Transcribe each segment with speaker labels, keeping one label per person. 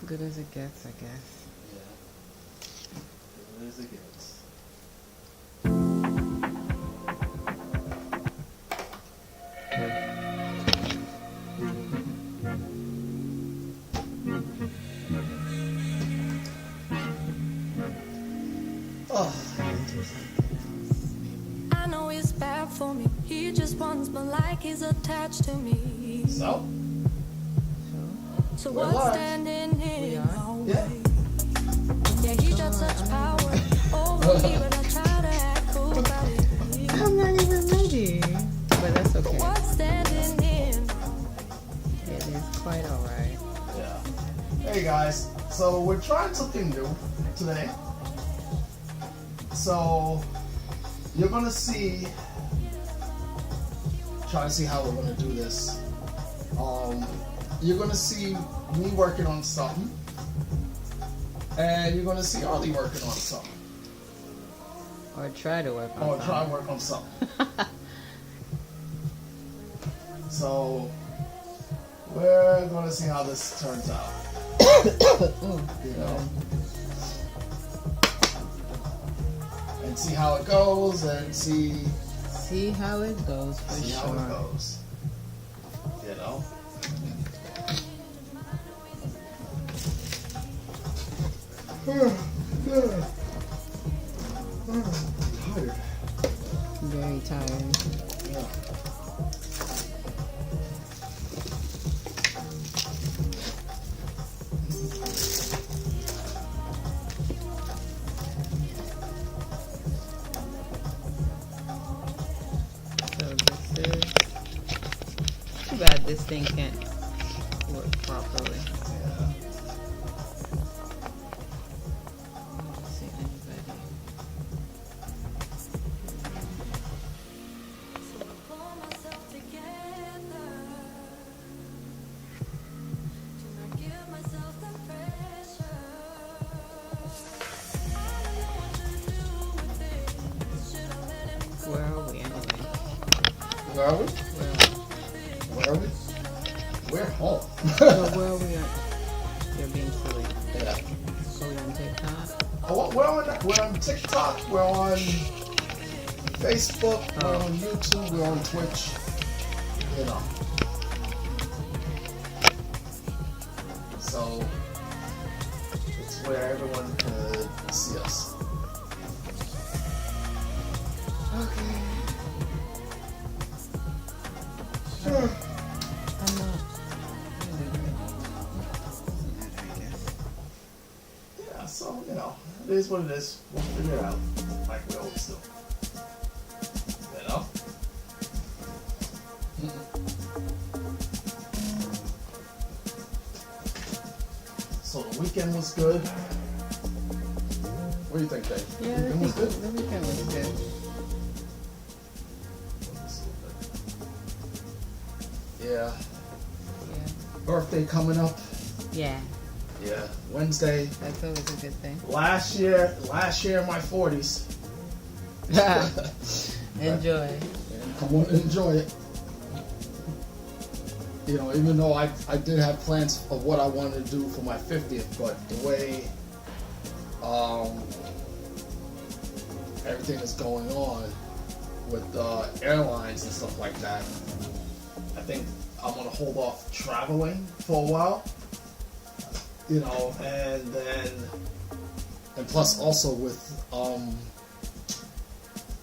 Speaker 1: good as it gets, I guess.
Speaker 2: Yeah. Good as it gets.
Speaker 3: I know he's bad for me. He just wants me like he's attached to me.
Speaker 2: So?
Speaker 3: So
Speaker 2: We're
Speaker 3: what's
Speaker 2: live.
Speaker 3: standing in our way?
Speaker 2: Yeah.
Speaker 3: Yeah, he got such power over me, but I try to act cool about it.
Speaker 1: I'm not even ready. But that's okay.
Speaker 3: What's standing in?
Speaker 1: It is quite alright.
Speaker 2: Yeah. Hey guys, so we're trying something new today. So you're gonna see, try to see how we're gonna do this. You're gonna see me working on something, and you're gonna see Ardlee working on something,
Speaker 1: Or try to work on
Speaker 2: or
Speaker 1: something.
Speaker 2: try to work on something. So we're gonna see how this turns out.
Speaker 1: Ooh,
Speaker 2: You know, and see how it goes, and see
Speaker 1: how it goes for
Speaker 2: how
Speaker 1: sure.
Speaker 2: it goes. You know. Tired.
Speaker 1: Very tired.
Speaker 2: Yeah.
Speaker 1: So this is too bad this thing can't work properly.
Speaker 2: Yeah.
Speaker 1: Let's see anybody.
Speaker 3: So I pull myself together to not give myself the pressure. I don't know what to do with it. Should I let him go?
Speaker 1: Where are we anyway?
Speaker 2: Where are we?
Speaker 1: Where
Speaker 2: Where are we? We're home.
Speaker 1: where are we at? You're being silly.
Speaker 2: Yeah.
Speaker 1: Are we on TikTok?
Speaker 2: Oh, we're on TikTok. We're on Facebook. We're on YouTube. We're on Twitch. You know. So it's where everyone could see us.
Speaker 1: Okay. I'm not.
Speaker 2: Yeah. So you know, it is what it is. We'll figure it out like we always do. You know. So the weekend was good. What do you think, Dave?
Speaker 1: Yeah,
Speaker 2: Weekend was good.
Speaker 1: the weekend was good.
Speaker 2: Yeah.
Speaker 1: Yeah.
Speaker 2: Birthday coming up.
Speaker 1: Yeah,
Speaker 2: Yeah. Wednesday.
Speaker 1: that's always a good thing.
Speaker 2: Last year in my 40s.
Speaker 1: Enjoy.
Speaker 2: And come on, enjoy it. You know, even though I did have plans of what I wanted to do for my 50th, but the way everything is going on with airlines and stuff like that, I think I'm gonna hold off traveling for a while. You know, and plus also with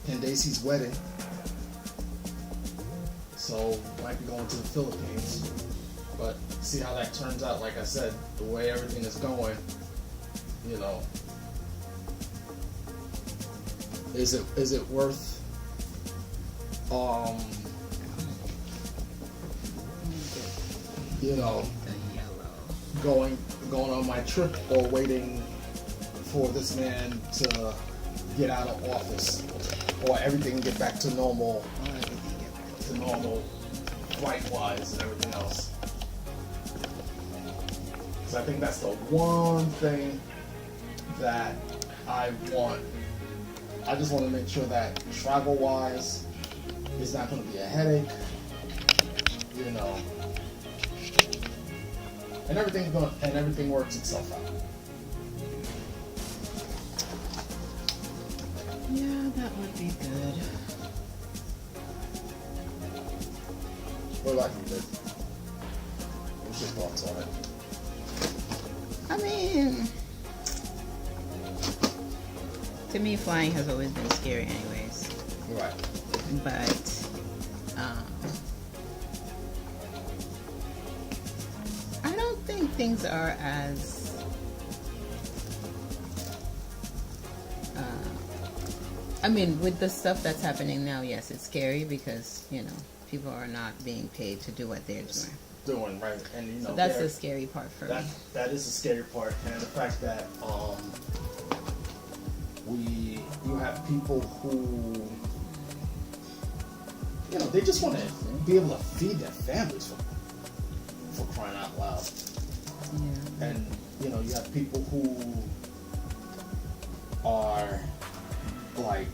Speaker 2: Candace's wedding. So might be going to the Philippines, but see how that turns out. Like I said, the way everything is going, you know, is it worth you know, going on my trip, or waiting for this man to get out of office, or everything get back to normal, flight-wise and everything else. So I think that's the one thing that I want. I just want to make sure that travel-wise, it's not going to be a headache, you know. and everything works itself out.
Speaker 1: Yeah, that would be good.
Speaker 2: What about you, Vic? What's your thoughts on it?
Speaker 1: I mean, to me, flying has always been scary, anyways.
Speaker 2: Right.
Speaker 1: But I don't think things are as I mean, with the stuff that's happening now, yes, it's scary because, you know, people are not being paid to do what they're doing.
Speaker 2: Right, and you know,
Speaker 1: So that's the scary part for me.
Speaker 2: That is the scary part, and the fact that you have people who, you know, they just want to be able to feed their families for crying out loud.
Speaker 1: Yeah.
Speaker 2: And you know, you have people who are like,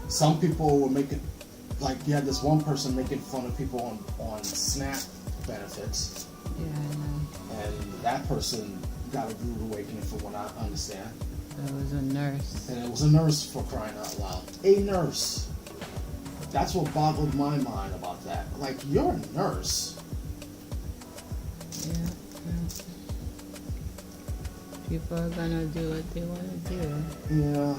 Speaker 2: some people were making, like, you had this one person making fun of people on SNAP benefits.
Speaker 1: Yeah, I know.
Speaker 2: And that person got a rude awakening from what I understand.
Speaker 1: That was a nurse.
Speaker 2: And it was a nurse, for crying out loud. A nurse. That's what boggled my mind about that. Like, you're a nurse.
Speaker 1: Yeah. People are gonna do what they want to do.
Speaker 2: Yeah.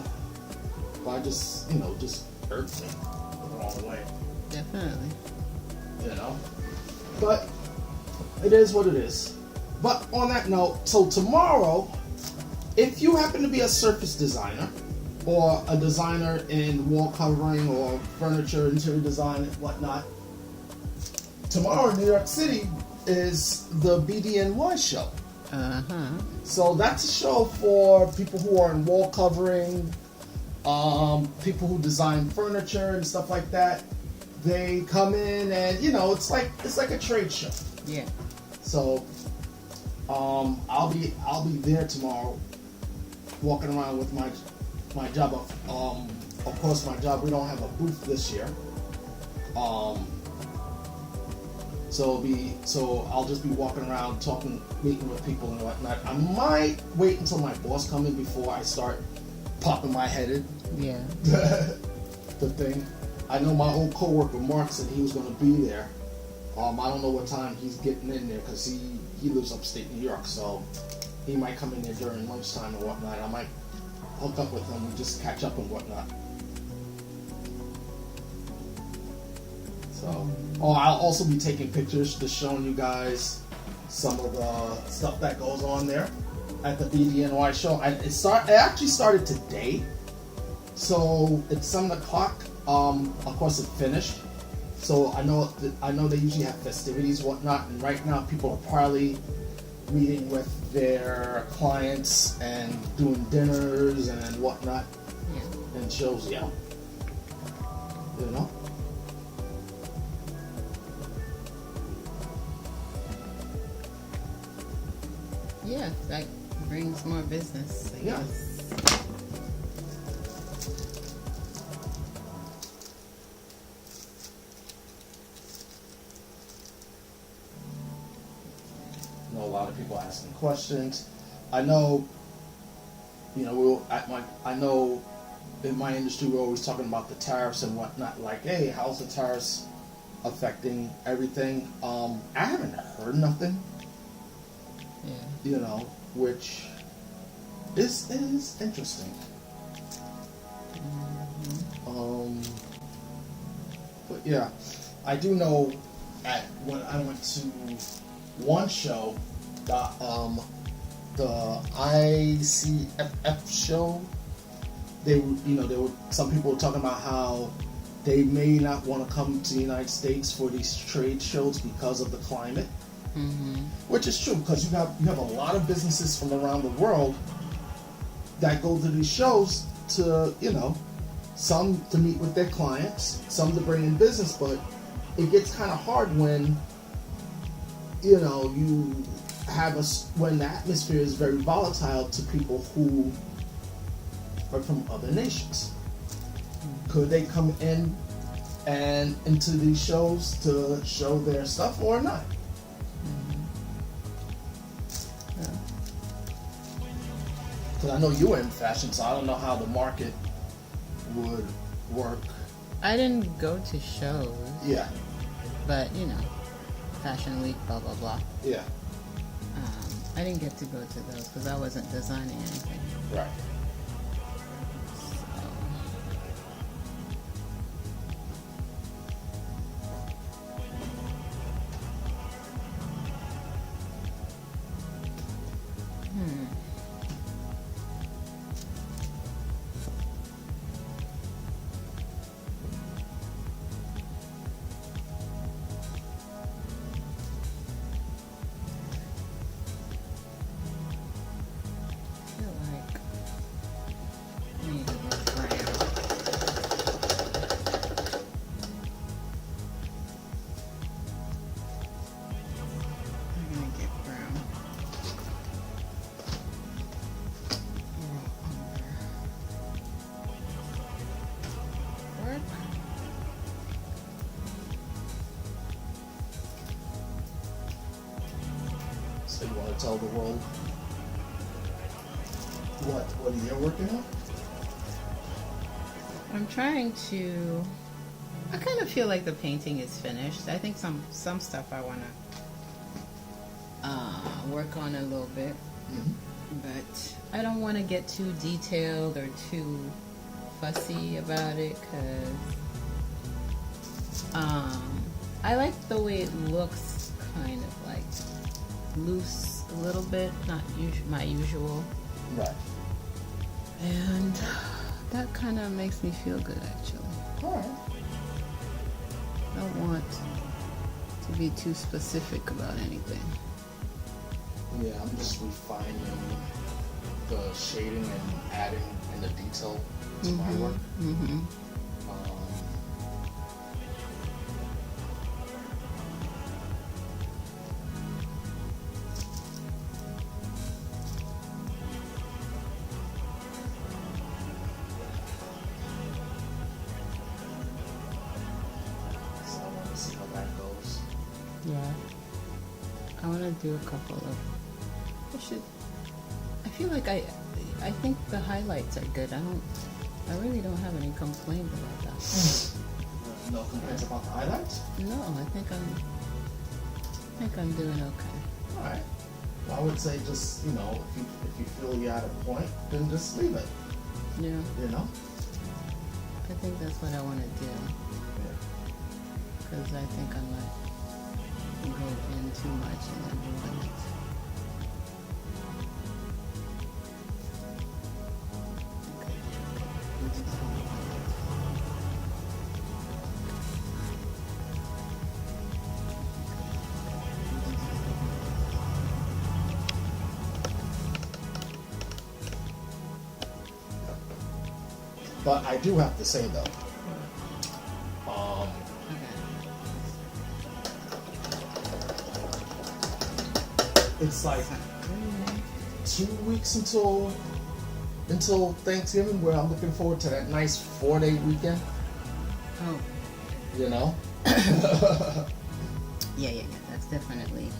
Speaker 2: But I just, you know, just irked me the wrong way.
Speaker 1: Definitely.
Speaker 2: You know? But it is what it is. But on that note, so tomorrow, if you happen to be a surface designer or a designer in wall covering or furniture, interior design and whatnot, tomorrow in New York City is the BDNY show.
Speaker 1: Uh-huh.
Speaker 2: So that's a show for people who are in wall covering, people who design furniture and stuff like that. They come in and, you know, it's like a trade show.
Speaker 1: Yeah.
Speaker 2: So I'll be there tomorrow, walking around with my job. Of course, my job, we don't have a booth this year. So I'll just be walking around, talking, meeting with people and whatnot. I might wait until my boss comes in before I start popping my head in.
Speaker 1: Yeah.
Speaker 2: The thing. I know my old coworker Mark said he was going to be there. I don't know what time he's getting in there because he lives upstate New York, so he might come in there during lunchtime or whatnot. I might hook up with him and just catch up and whatnot. So, I'll also be taking pictures, just showing you guys some of the stuff that goes on there at the BDNY show. It actually started today, so it's 7 o'clock. Of course, it finished. So I know they usually have festivities, whatnot, and right now people are probably meeting with their clients and doing dinners and whatnot,
Speaker 1: Yeah.
Speaker 2: and shows. Yeah, you know.
Speaker 1: Yeah, that brings more business, I
Speaker 2: Yeah.
Speaker 1: guess.
Speaker 2: A lot of people asking questions. I know, you know, I know in my industry we're always talking about the tariffs and whatnot. Like, hey, how's the tariffs affecting everything? I haven't heard nothing.
Speaker 1: Yeah.
Speaker 2: You know, which is interesting. But yeah, I do know when I went to one show, the ICFF show, there were some people were talking about how they may not want to come to the United States for these trade shows because of the climate.
Speaker 1: Mm-hmm.
Speaker 2: Which is true, because you have a lot of businesses from around the world that go to these shows to, you know, some to meet with their clients, some to bring in business, but it gets kind of hard when, you know, you have when the atmosphere is very volatile to people who are from other nations. Could they come in and into these shows to show their stuff or not? Because I know you were in fashion, so I don't know how the market would work.
Speaker 1: I didn't go to shows.
Speaker 2: Yeah.
Speaker 1: But, you know, Fashion Week, blah, blah, blah.
Speaker 2: Yeah.
Speaker 1: I didn't get to go to those because I wasn't designing anything.
Speaker 2: Right. So you want to tell the world what you're working on?
Speaker 1: I'm trying to. I kind of feel like the painting is finished. I think some stuff I want to work on a little bit, but I don't want to get too detailed or too fussy about it because I like the way it looks, kind of like loose a little bit, not my usual.
Speaker 2: Right.
Speaker 1: And that kind of makes me feel good, actually.
Speaker 2: All right.
Speaker 1: I don't want to be too specific about anything.
Speaker 2: Yeah, I'm just refining the shading and adding in the detail to my work.
Speaker 1: Mm-hmm.
Speaker 2: So I want to see how that goes.
Speaker 1: Yeah. I want to do a couple of. I feel like I think the highlights are good. I really don't have any complaints about that.
Speaker 2: No complaints about the highlights?
Speaker 1: No, I think I'm doing okay.
Speaker 2: All right. Well, I would say just, if you feel you're at a point, then just leave it.
Speaker 1: Yeah.
Speaker 2: You know?
Speaker 1: I think that's what I want to do.
Speaker 2: Yeah.
Speaker 1: Because I think I might go in too much and then ruin it.
Speaker 2: But I do have to say though, it's like 2 weeks until Thanksgiving, where I'm looking forward to that nice 4-day weekend.
Speaker 1: Oh.
Speaker 2: You know?
Speaker 1: Yeah. That's definitely.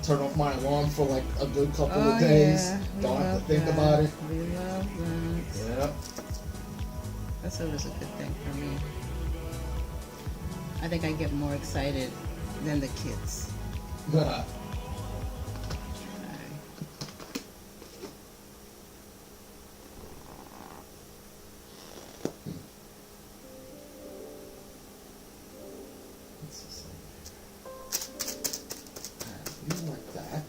Speaker 2: Turn off my alarm for like a good couple of days.
Speaker 1: Yeah.
Speaker 2: Don't have to think about it.
Speaker 1: We love that.
Speaker 2: Yep.
Speaker 1: That's always a good thing for me. I think I get more excited than the kids.
Speaker 2: You like that.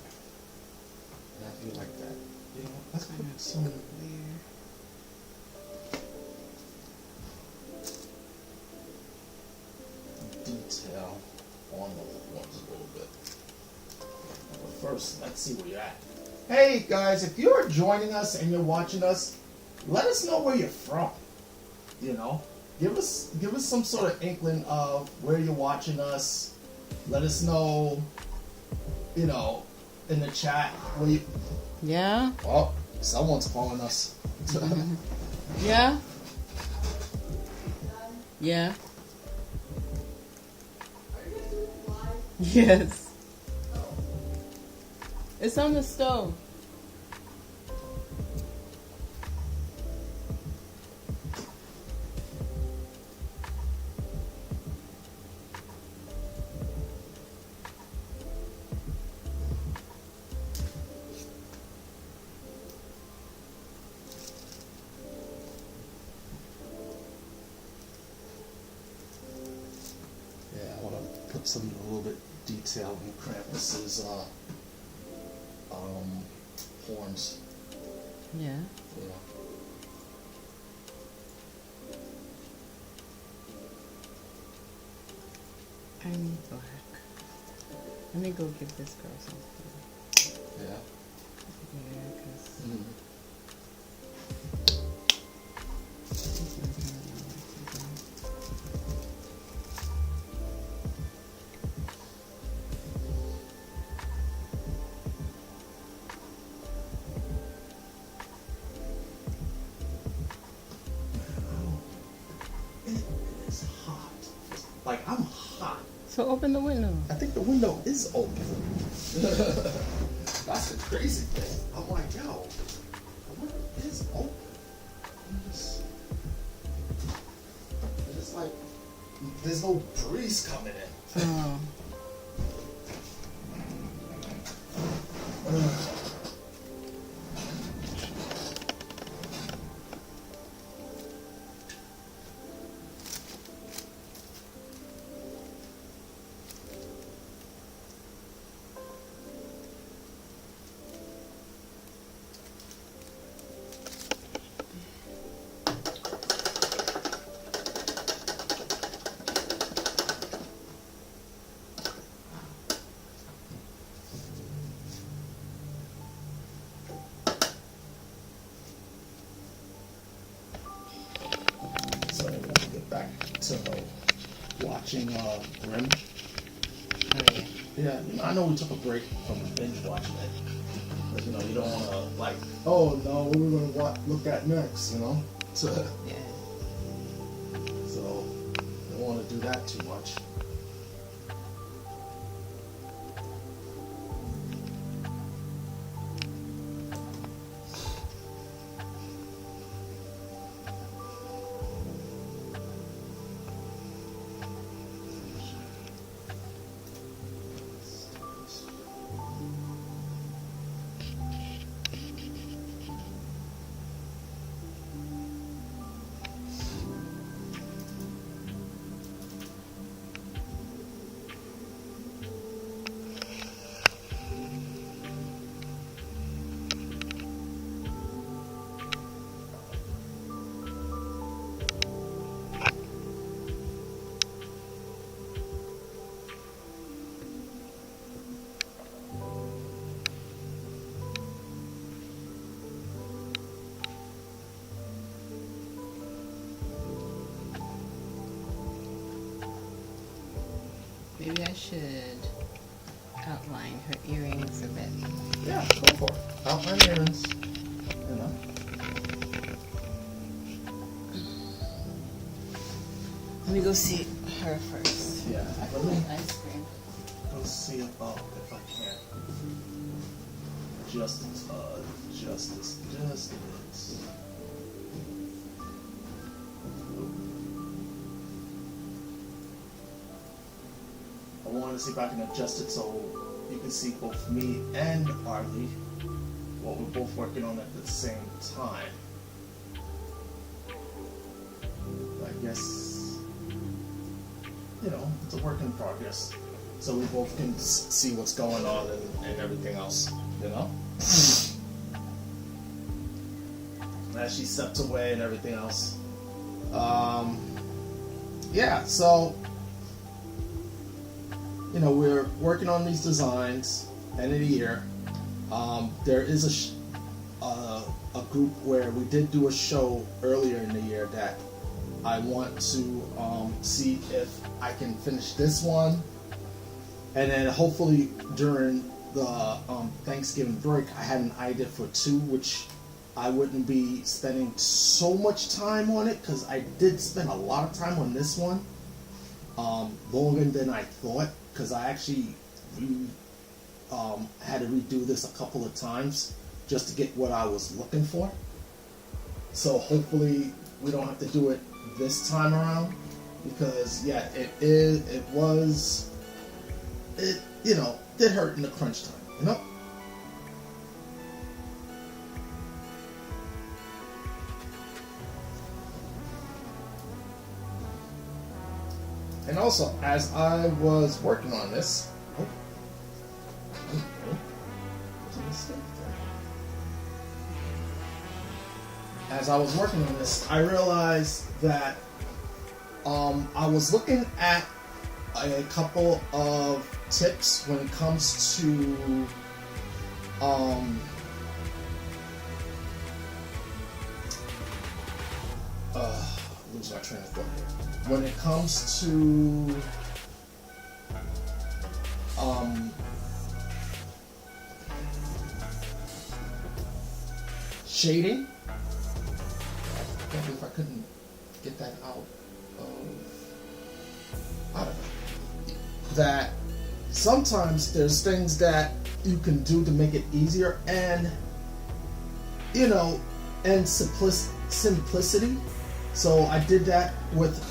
Speaker 2: And I feel like that. You know, let's put some detail on the ones a little bit. But first, let's see where you're at. Hey guys, if you're joining us and you're watching us, let us know where you're from. You know, give us some sort of inkling of where you're watching us. Let us know, in the chat where you.
Speaker 1: Yeah.
Speaker 2: Oh, someone's calling us.
Speaker 1: Yeah. Yeah. Yes. It's on the stove.
Speaker 2: some a little bit detail in Krampus's horns.
Speaker 1: Yeah.
Speaker 2: Yeah.
Speaker 1: I'm black. Let me go give this girl some food.
Speaker 2: Yeah.
Speaker 1: Yeah, because
Speaker 2: Mm. It's hot. Like, I'm hot.
Speaker 1: so open the window.
Speaker 2: I think the window is open. That's the crazy thing. I'm like, yo, the window is open. It's like, there's no breeze coming in.
Speaker 1: Oh.
Speaker 2: So we'll get back to watching Grimm.
Speaker 1: Oh, yeah.
Speaker 2: Yeah, you know, I know we took a break from binge watching it, but you know, you don't want to like, oh no, what we're gonna look at next, you know? So,
Speaker 1: Yeah.
Speaker 2: so you don't want to do that too much.
Speaker 1: Maybe I should outline her earrings a bit.
Speaker 2: Yeah, go for it. Outline earrings, you know.
Speaker 1: Let me go see her first.
Speaker 2: Yeah,
Speaker 1: I
Speaker 2: let
Speaker 1: feel
Speaker 2: me
Speaker 1: like ice cream.
Speaker 2: go see about if I can. Just a bit. I wanted to see if I can adjust it so you can see both me and Ardlee, what we're both working on at the same time. I guess, you know, it's a work in progress. So we both can see what's going on and everything else, you know? As she steps away and everything else. Yeah, so, you know, we're working on these designs end of the year. There is a group where we did do a show earlier in the year that I want to see if I can finish this one, and then hopefully during the Thanksgiving break I had an idea for 2, which I wouldn't be spending so much time on it, because I did spend a lot of time on this one, longer than I thought, because I actually had to redo this a couple of times just to get what I was looking for. So hopefully we don't have to do it this time around, because yeah, it you know, did hurt in the crunch time, you know. And also, as I was working on this, as I was working on this, I realized that I was looking at a couple of tips when it comes to lose my train of thought here. When it comes to shading. I can't believe I couldn't get that out of it. That sometimes there's things that you can do to make it easier, and and simplicity. So I did that with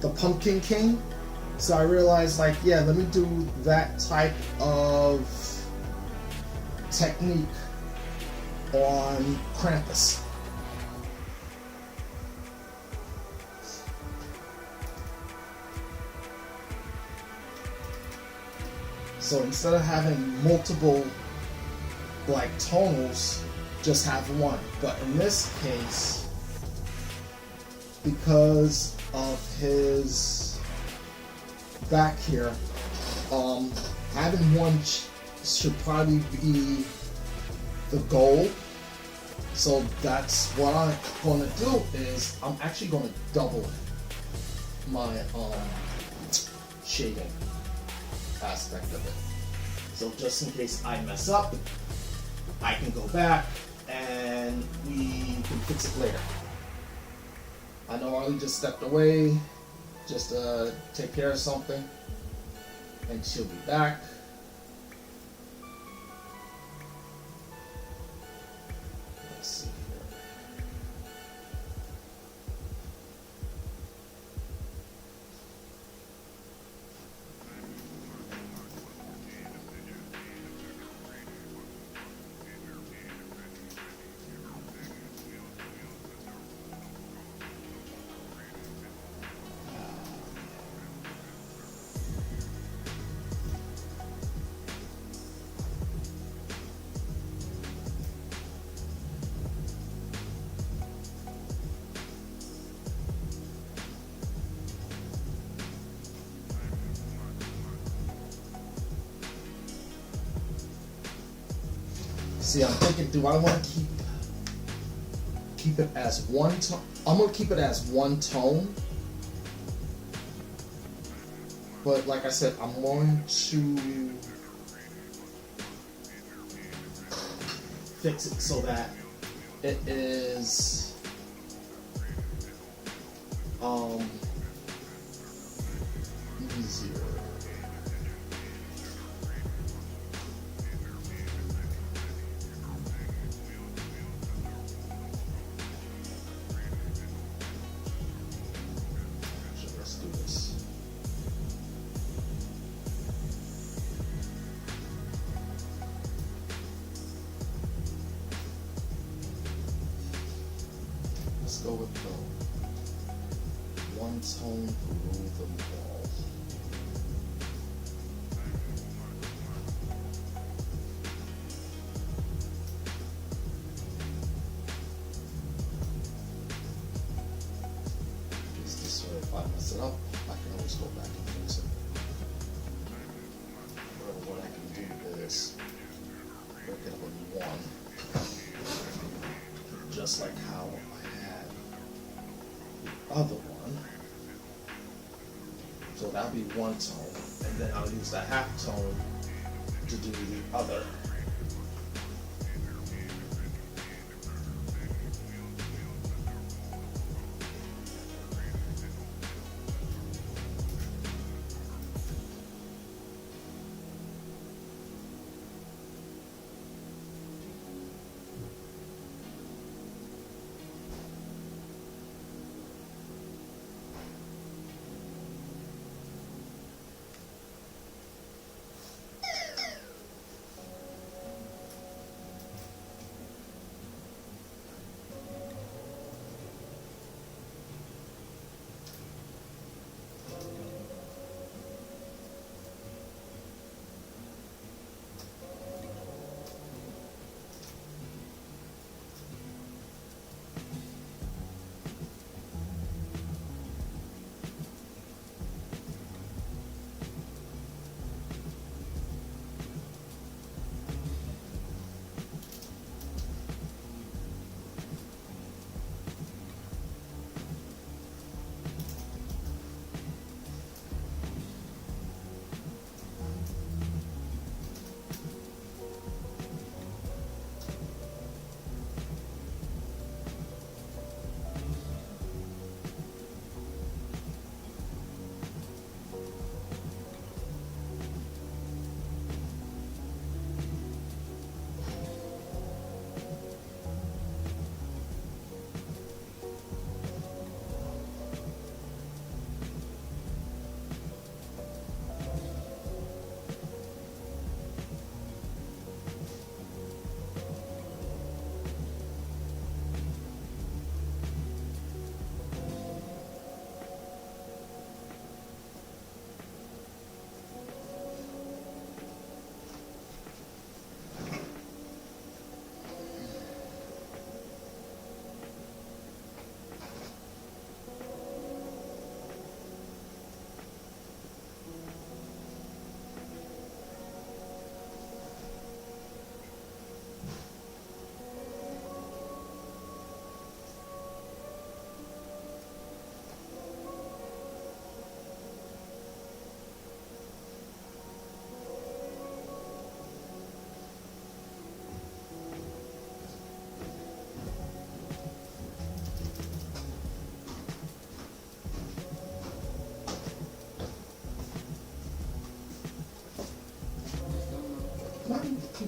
Speaker 2: the Pumpkin King. So I realized, like, yeah, let me do that type of technique on Krampus. So instead of having multiple like tonals, just have one. But in this case, because of his back here, having one should probably be the goal. So that's what I'm going to do, is I'm actually going to double my shading aspect of it. So just in case I mess up, I can go back and we can fix it later. I know Ardlee just stepped away just to take care of something, and she'll be back. Let's see here. See, I'm thinking, do I want to keep it as one tone? I'm going to keep it as one tone. But like I said, I'm going to fix it so that it is easier. Let's go with the one tone rule them all. This way, if I mess it up, I can always go back and fix it. Or what I can do is break it up in one, just like how other one. So that'll be one tone, and then I'll use the half tone to do the other.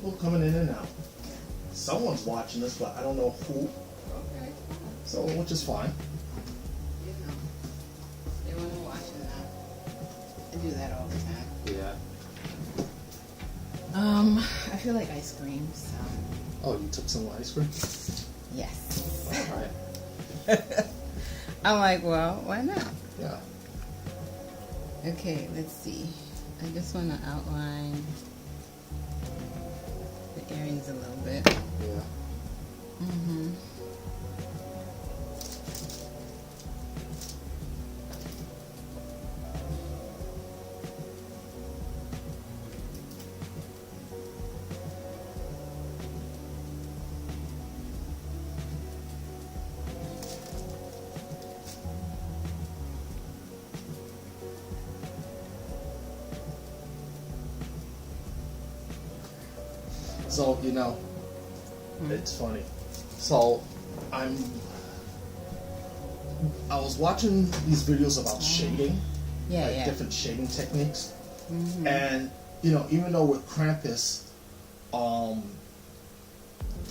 Speaker 2: people coming in and out. Someone's watching this, but I don't know who.
Speaker 1: Okay.
Speaker 2: So, which is fine.
Speaker 1: You know, they want to watch that. I do that all the time.
Speaker 2: Yeah.
Speaker 1: I feel like ice cream, so.
Speaker 2: Oh, you took some ice cream?
Speaker 1: Yes.
Speaker 2: All right.
Speaker 1: I'm like, well, why not?
Speaker 2: Yeah.
Speaker 1: Okay, let's see. I just want to outline the earrings a little bit.
Speaker 2: Yeah.
Speaker 1: Mm-hmm.
Speaker 2: So, it's funny. So, I was watching these videos about shading, different shading techniques, and even though with Krampus, the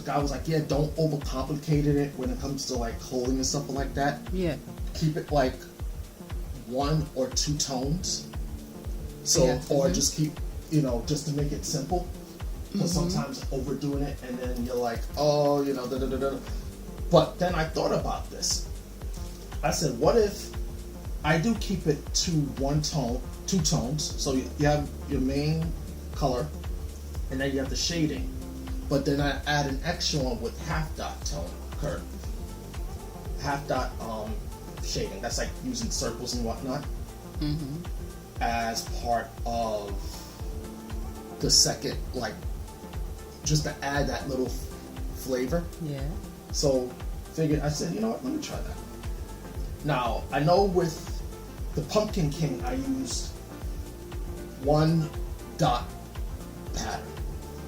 Speaker 2: guy was like, yeah, don't overcomplicate it when it comes to like clothing and stuff like that.
Speaker 1: Yeah.
Speaker 2: Keep it like 1 or 2 tones. So, or just keep, just to make it simple. Because sometimes overdoing it, and then you're like, oh, da-da-da-da. But then I thought about this. I said, what if I do keep it to 2 tones? So you have your main color, and then you have the shading. But then I add an extra one with half dot tone curve. Half dot shading. That's like using circles and whatnot. As part of the second, like, just to add that little flavor.
Speaker 1: Yeah.
Speaker 2: So, I said, you know what, let me try that. Now, I know with the Pumpkin King, I used 1 dot pattern.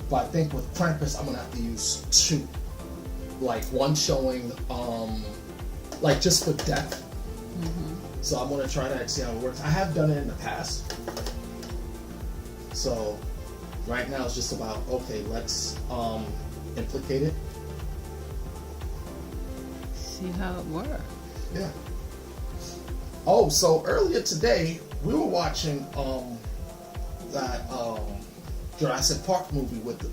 Speaker 2: But I think with Krampus, I'm gonna have to use 2. Like, 1 showing, like, just for depth. So I'm gonna try that and see how it works. I have done it in the past. So, right now it's just about, okay, let's implicate it.
Speaker 1: See how it works.
Speaker 2: Yeah. Oh, so earlier today we were watching that Jurassic Park movie with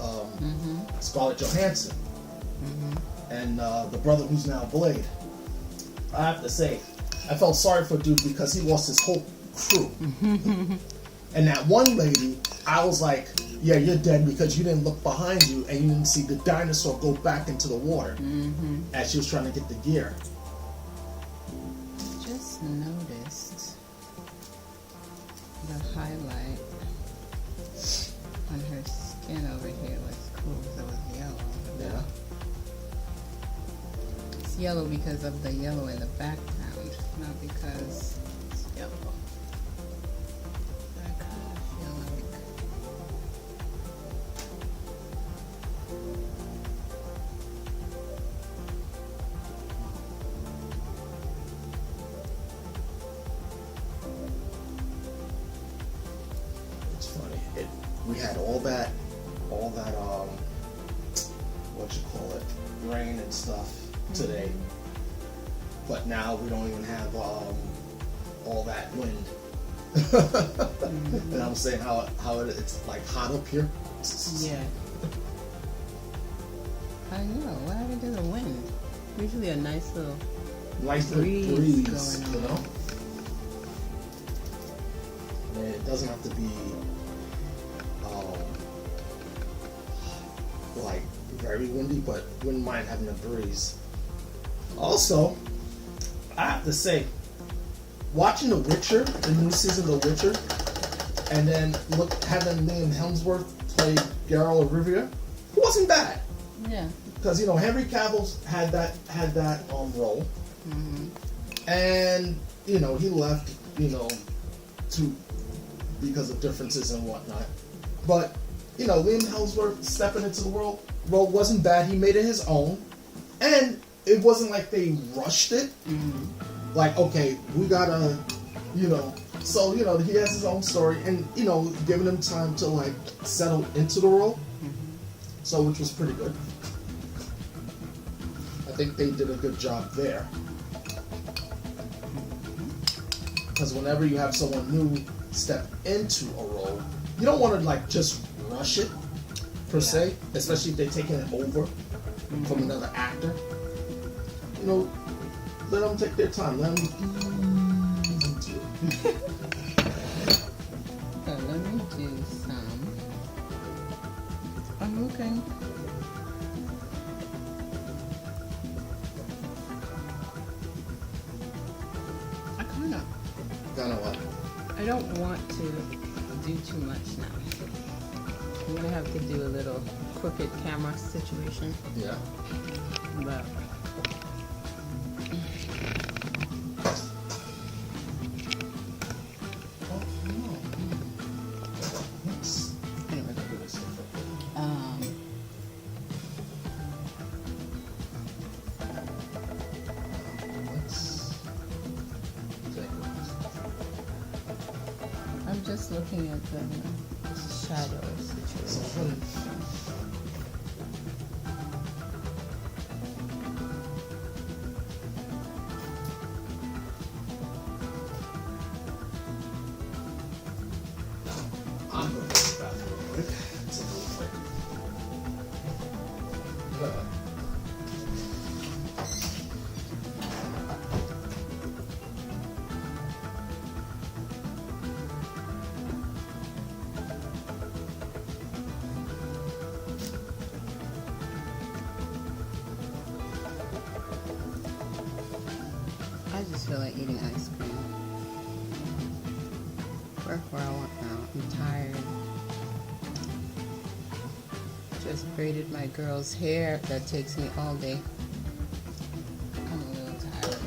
Speaker 2: Scarlett Johansson and the brother who's now Blade. I have to say, I felt sorry for dude because he lost his whole crew. And that one lady, I was like, yeah, you're dead because you didn't look behind you and you didn't see the dinosaur go back into the water as she was trying to get the gear.
Speaker 1: Just noticed the highlight on her skin over here was cool. It was yellow.
Speaker 2: Yeah.
Speaker 1: It's yellow because of the yellow in the background, not because it's yellow. I kind of feel like
Speaker 2: it's funny. We had all that what you call it, rain and stuff today, but now we don't even have all that wind. And I'm saying how it's like hot up here.
Speaker 1: yeah. I know. What happened to the wind? Usually a nice little breeze going
Speaker 2: you
Speaker 1: on.
Speaker 2: know. And it doesn't have to be like very windy, but wouldn't mind having a breeze. Also, I have to say, watching The Witcher, the new season of The Witcher, and then having Liam Hemsworth play Geralt of Rivia, it wasn't bad.
Speaker 1: Yeah.
Speaker 2: Because Henry Cavill's had that role, and he left because of differences and whatnot. But Liam Hemsworth stepping into the role wasn't bad. He made it his own, and it wasn't like they rushed it. Like, okay, we gotta, so he has his own story, and giving him time to like settle into the role. So, which was pretty good. I think they did a good job there. Because whenever you have someone new step into a role, you don't want to like just rush it per se, especially if they're taking it over from another actor. You know, let them take their time. Let them ease into it.
Speaker 1: So let me do some. I'm looking. I kind of
Speaker 2: what?
Speaker 1: I don't want to do too much now. I'm gonna have to do a little crooked camera situation.
Speaker 2: Yeah.
Speaker 1: But anyway, I'm just looking at the shadow situation.
Speaker 2: I'm going to go to the bathroom real quick. It's a little quick.
Speaker 1: I just feel like eating ice cream. Work where I want now. I'm tired. Just braided my girl's hair. That takes me all day. I'm a little tired.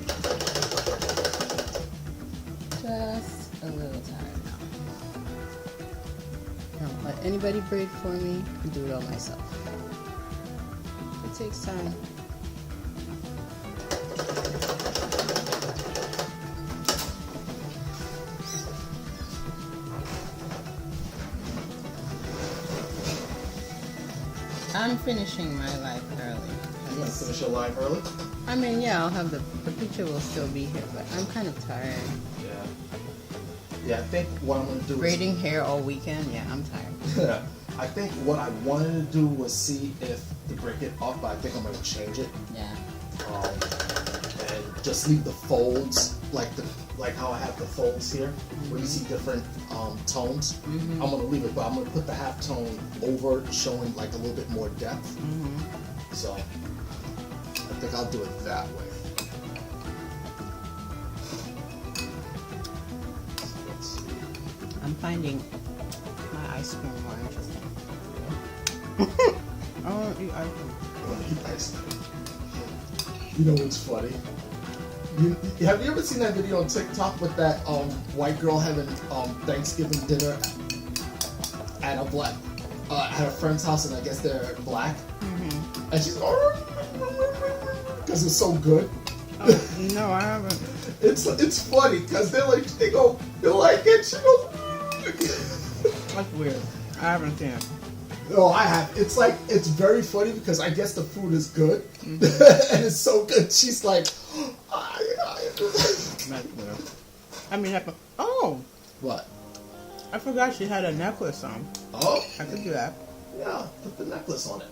Speaker 1: Just a little tired now. Don't let anybody braid for me. I do it all myself. It takes time. I'm finishing my life early.
Speaker 2: You want to finish your live early?
Speaker 1: I mean, yeah, I'll have the picture will still be here, but I'm kind of tired.
Speaker 2: Yeah. Yeah, I think what I'm going to do
Speaker 1: Braiding hair all weekend, yeah, I'm tired.
Speaker 2: is... I think what I wanted to do was see if to break it up, but I think I'm going to change it.
Speaker 1: Yeah.
Speaker 2: And just leave the folds, like how I have the folds here, where you see different tones. I'm going to leave it, but I'm going to put the half tone over, showing like a little bit more depth. So I think I'll do it that way. So let's see.
Speaker 1: I'm finding my ice cream more interesting. I want to eat ice cream.
Speaker 2: I want to eat ice cream. You know what's funny? Have you ever seen that video on TikTok with that white girl having Thanksgiving dinner at a friend's house, and I guess they're black, and she's because it's so good.
Speaker 1: No, I haven't.
Speaker 2: It's funny because they're like you like it. She goes.
Speaker 1: That's weird. I haven't seen it.
Speaker 2: No, I have. It's very funny because I guess the food is good, and it's so good. She's like.
Speaker 1: That's weird. I mean, oh!
Speaker 2: What?
Speaker 1: I forgot she had a necklace on.
Speaker 2: Oh?
Speaker 1: I could do that.
Speaker 2: Yeah, put the necklace on it.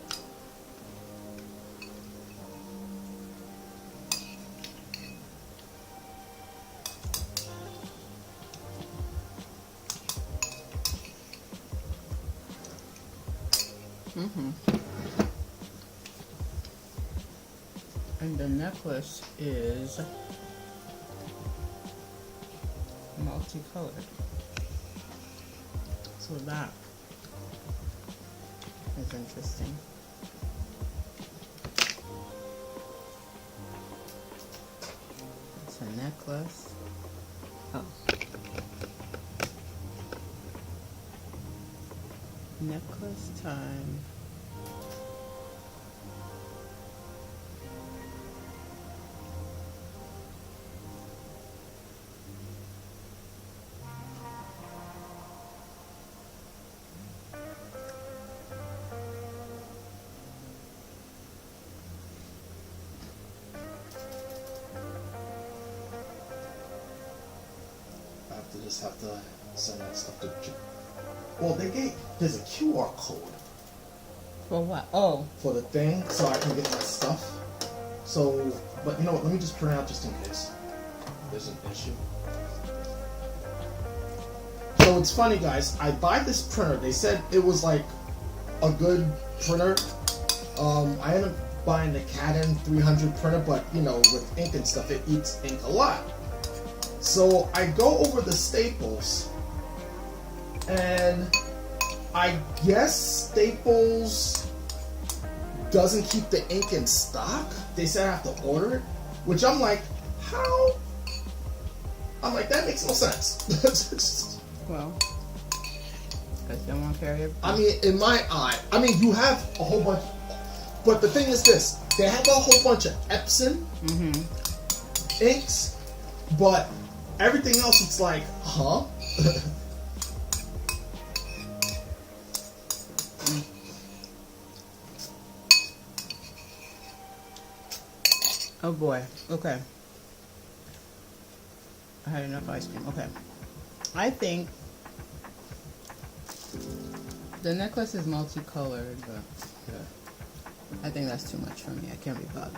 Speaker 1: And the necklace is multicolored. So that is interesting. It's a necklace. Oh. Necklace time.
Speaker 2: just have to send that stuff to. Well, there's a QR code.
Speaker 1: For what? Oh.
Speaker 2: For the thing, so I can get my stuff. So, but you know what? Let me just print it out just in case there's an issue. So it's funny, guys. I buy this printer. They said it was like a good printer. I ended up buying the Canon 300 printer, but you know, with ink and stuff, it eats ink a lot. So I go over the Staples, and I guess Staples doesn't keep the ink in stock. They said I have to order it, which I'm like, how? I'm like, that makes no sense.
Speaker 1: Well, because they won't carry it.
Speaker 2: I mean, in my eye, I mean, you have a whole bunch, but the thing is this, they have a whole bunch of Epson inks, but everything else, it's like, huh?
Speaker 1: Oh boy. Okay. I had enough ice cream. Okay. I think the necklace is multicolored, but I think that's too much for me. I can't be bothered.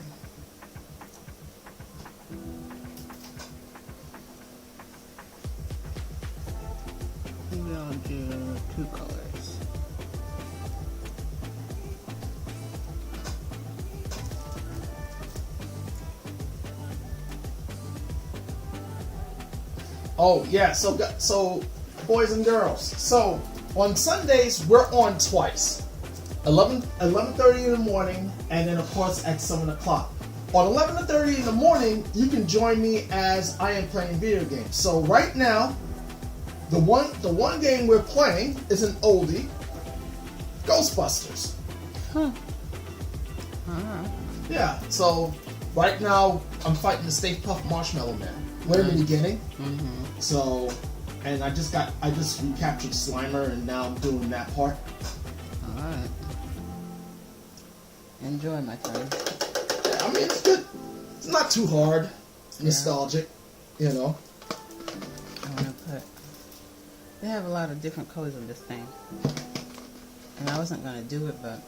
Speaker 1: Maybe I'll do 2 colors.
Speaker 2: Oh yeah, so boys and girls. So on Sundays we're on twice, 11:30 in the morning, and then of course at 7 o'clock. On 11:30 in the morning, you can join me as I am playing video games. So right now, the one game we're playing is an oldie, Ghostbusters.
Speaker 1: Huh.
Speaker 2: Yeah. So right now I'm fighting the Stay Puft Marshmallow Man. We're in the beginning. So, and I just recaptured Slimer, and now I'm doing that part.
Speaker 1: Alright. Enjoy, my friend.
Speaker 2: Yeah, I mean, it's good. It's not too hard. Nostalgic, you know.
Speaker 1: I want to put... They have a lot of different colors on this thing. And I wasn't going to do it, but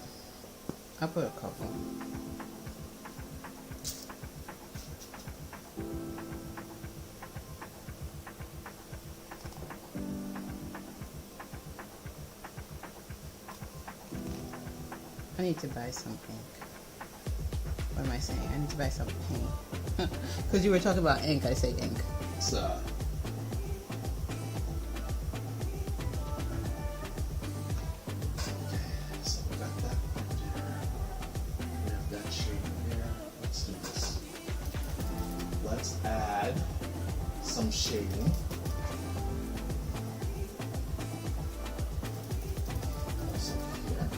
Speaker 1: I'll put a couple. I need to buy some ink. What am I saying? I need to buy some paint. Because you were talking about ink, I say ink.
Speaker 2: So, so we got that part there. We have that shade there. Let's do this. Let's add some shading. Also here.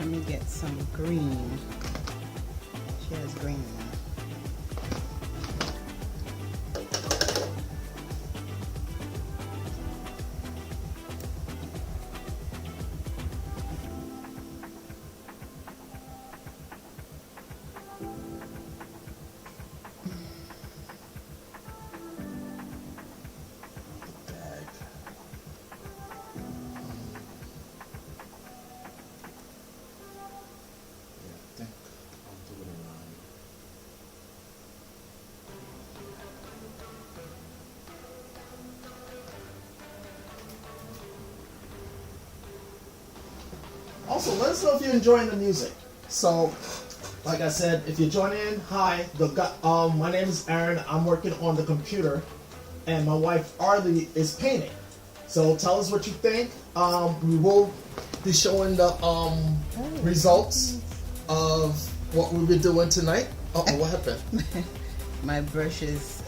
Speaker 1: Let me get some green. She has green in her.
Speaker 2: Also, let us know if you're enjoying the music. So, like I said, if you're joining in, hi. My name is Aaron. I'm working on the computer, and my wife Ardlee is painting. So tell us what you think. We will be showing the results of what we'll be doing tonight. Oh, what happened?
Speaker 1: My brush's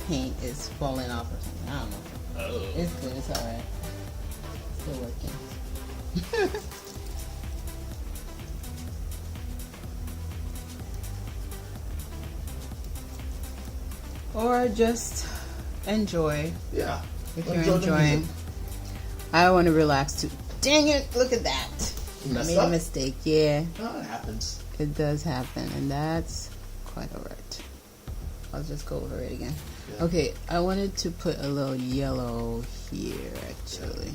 Speaker 1: paint is falling off or something. I don't know.
Speaker 2: Oh.
Speaker 1: It's good. It's alright. Still working. Or just enjoy.
Speaker 2: Yeah.
Speaker 1: If you're enjoying. I want to relax too. Dang it, look at that.
Speaker 2: You
Speaker 1: I
Speaker 2: messed
Speaker 1: made
Speaker 2: up?
Speaker 1: a mistake, yeah.
Speaker 2: Oh, it happens.
Speaker 1: It does happen, and that's quite alright. I'll just go over it again.
Speaker 2: Yeah.
Speaker 1: Okay, I wanted to put a little yellow here, actually.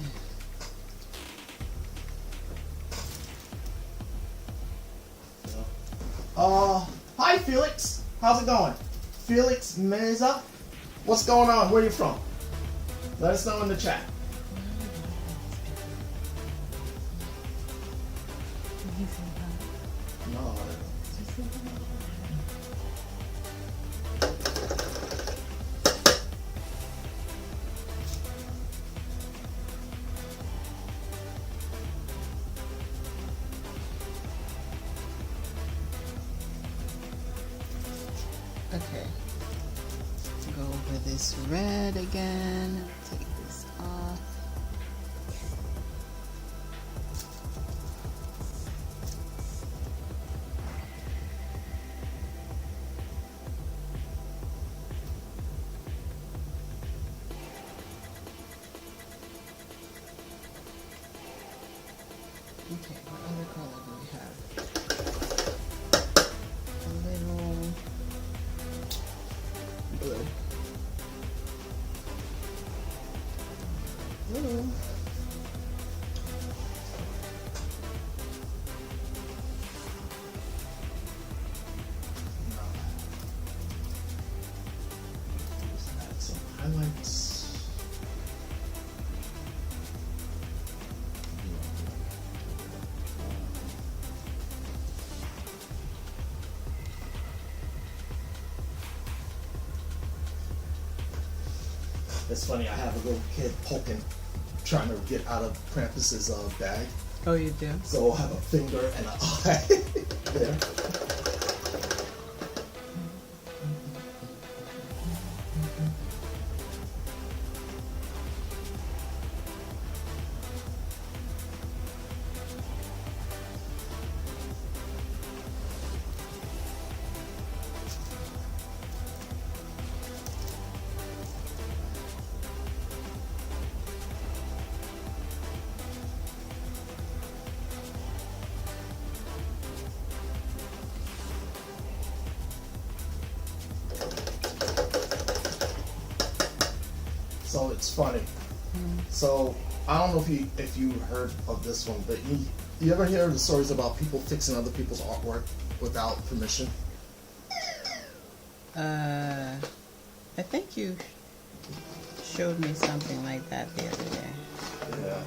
Speaker 2: Hi Felix. How's it going? Felix Meza? What's going on? Where are you from? Let us know in the chat. No.
Speaker 1: Okay. Go over this red again. Take this off. Okay, what other color do we have? A little blue. Blue.
Speaker 2: Just add some highlights. It's funny, I have a little kid poking, trying to get out of Krampus's bag.
Speaker 1: Oh, you do?
Speaker 2: So I'll have a finger and an eye there. So it's funny. So I don't know if you heard of this one, but you ever hear the stories about people fixing other people's artwork without permission?
Speaker 1: I think you showed me something like that the other day.
Speaker 2: Yeah.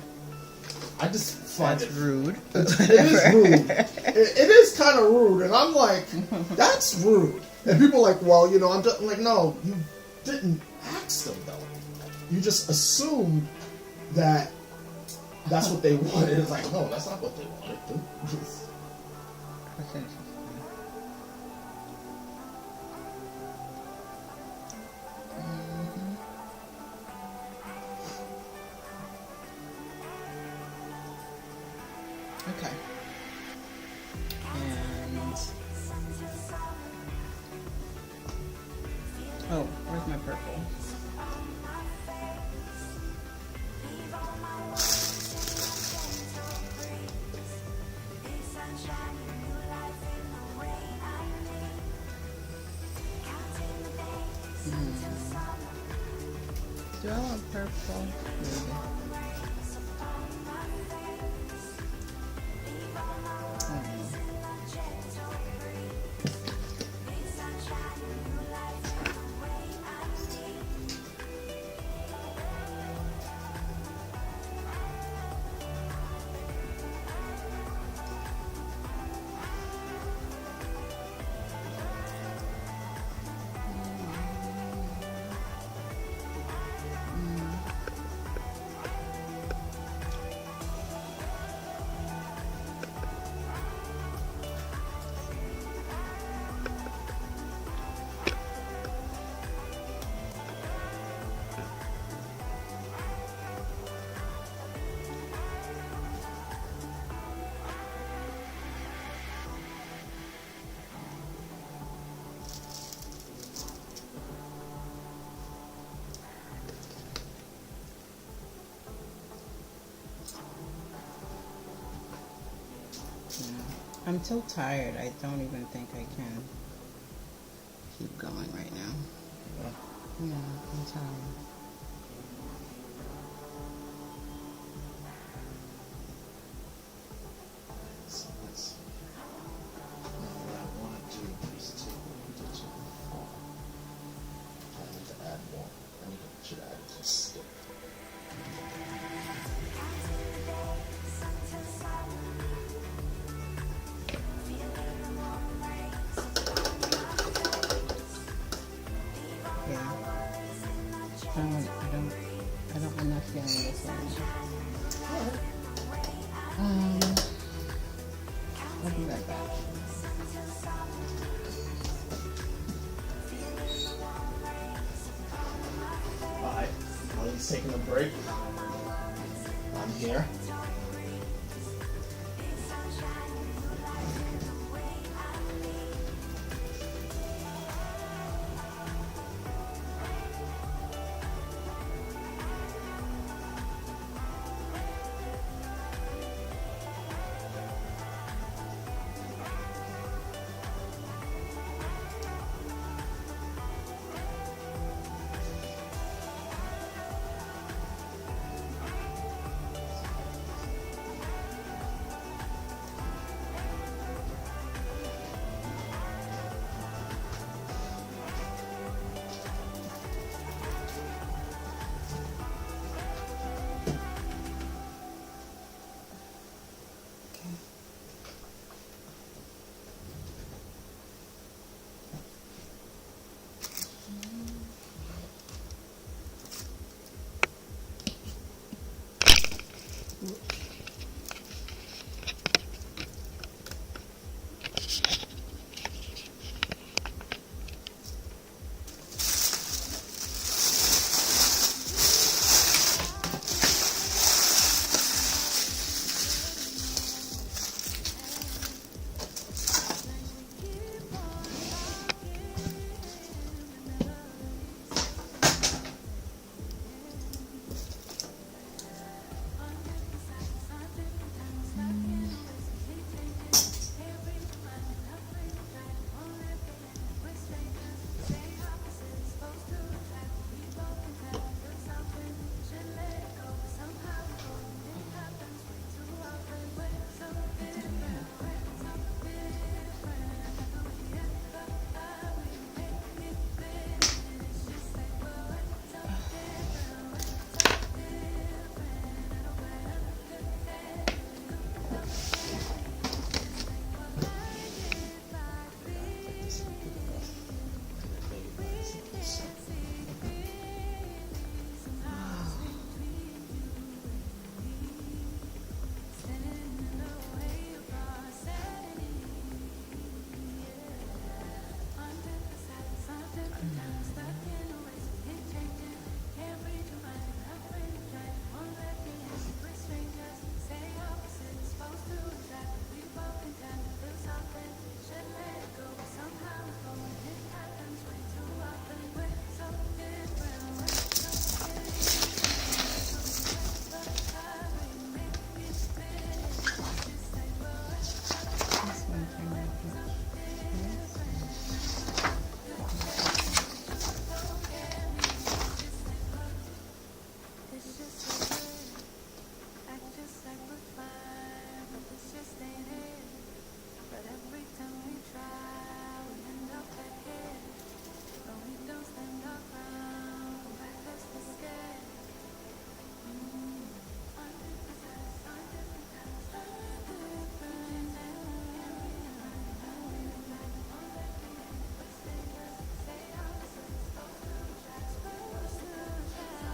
Speaker 2: I just find
Speaker 1: That's
Speaker 2: it
Speaker 1: rude.
Speaker 2: It is rude. It is kind of rude, and I'm like, that's rude. And people are like, well, you know, I'm like, no, you didn't ask them though. You just assumed that that's what they wanted. It's like, no, that's not what they wanted.
Speaker 1: That's interesting. Okay. And oh, where's my purple? Do I want purple? Maybe. I'm so tired. I don't even think I can keep going right now. Yeah, I'm tired.
Speaker 2: So let's see. What I want to do is take what we did so far. I need to add more. I should add it to stick.
Speaker 1: Yeah. I don't, I'm not feeling this one. I'll be right back.
Speaker 2: Alright, while he's taking a break, I'm here.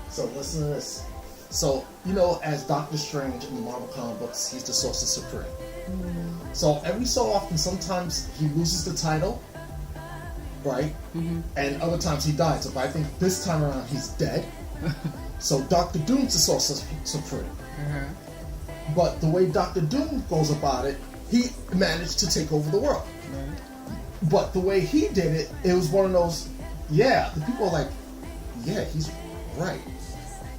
Speaker 2: So listen to this. So, you know, as Doctor Strange in the Marvel comic books, he's the Sorcerer Supreme. So every so often, sometimes he loses the title, right? And other times he dies. So I think this time around he's dead. So Doctor Doom's the Sorcerer Supreme. But the way Doctor Doom goes about it, he managed to take over the world. But the way he did it, it was one of those, yeah, the people are like, yeah, he's right.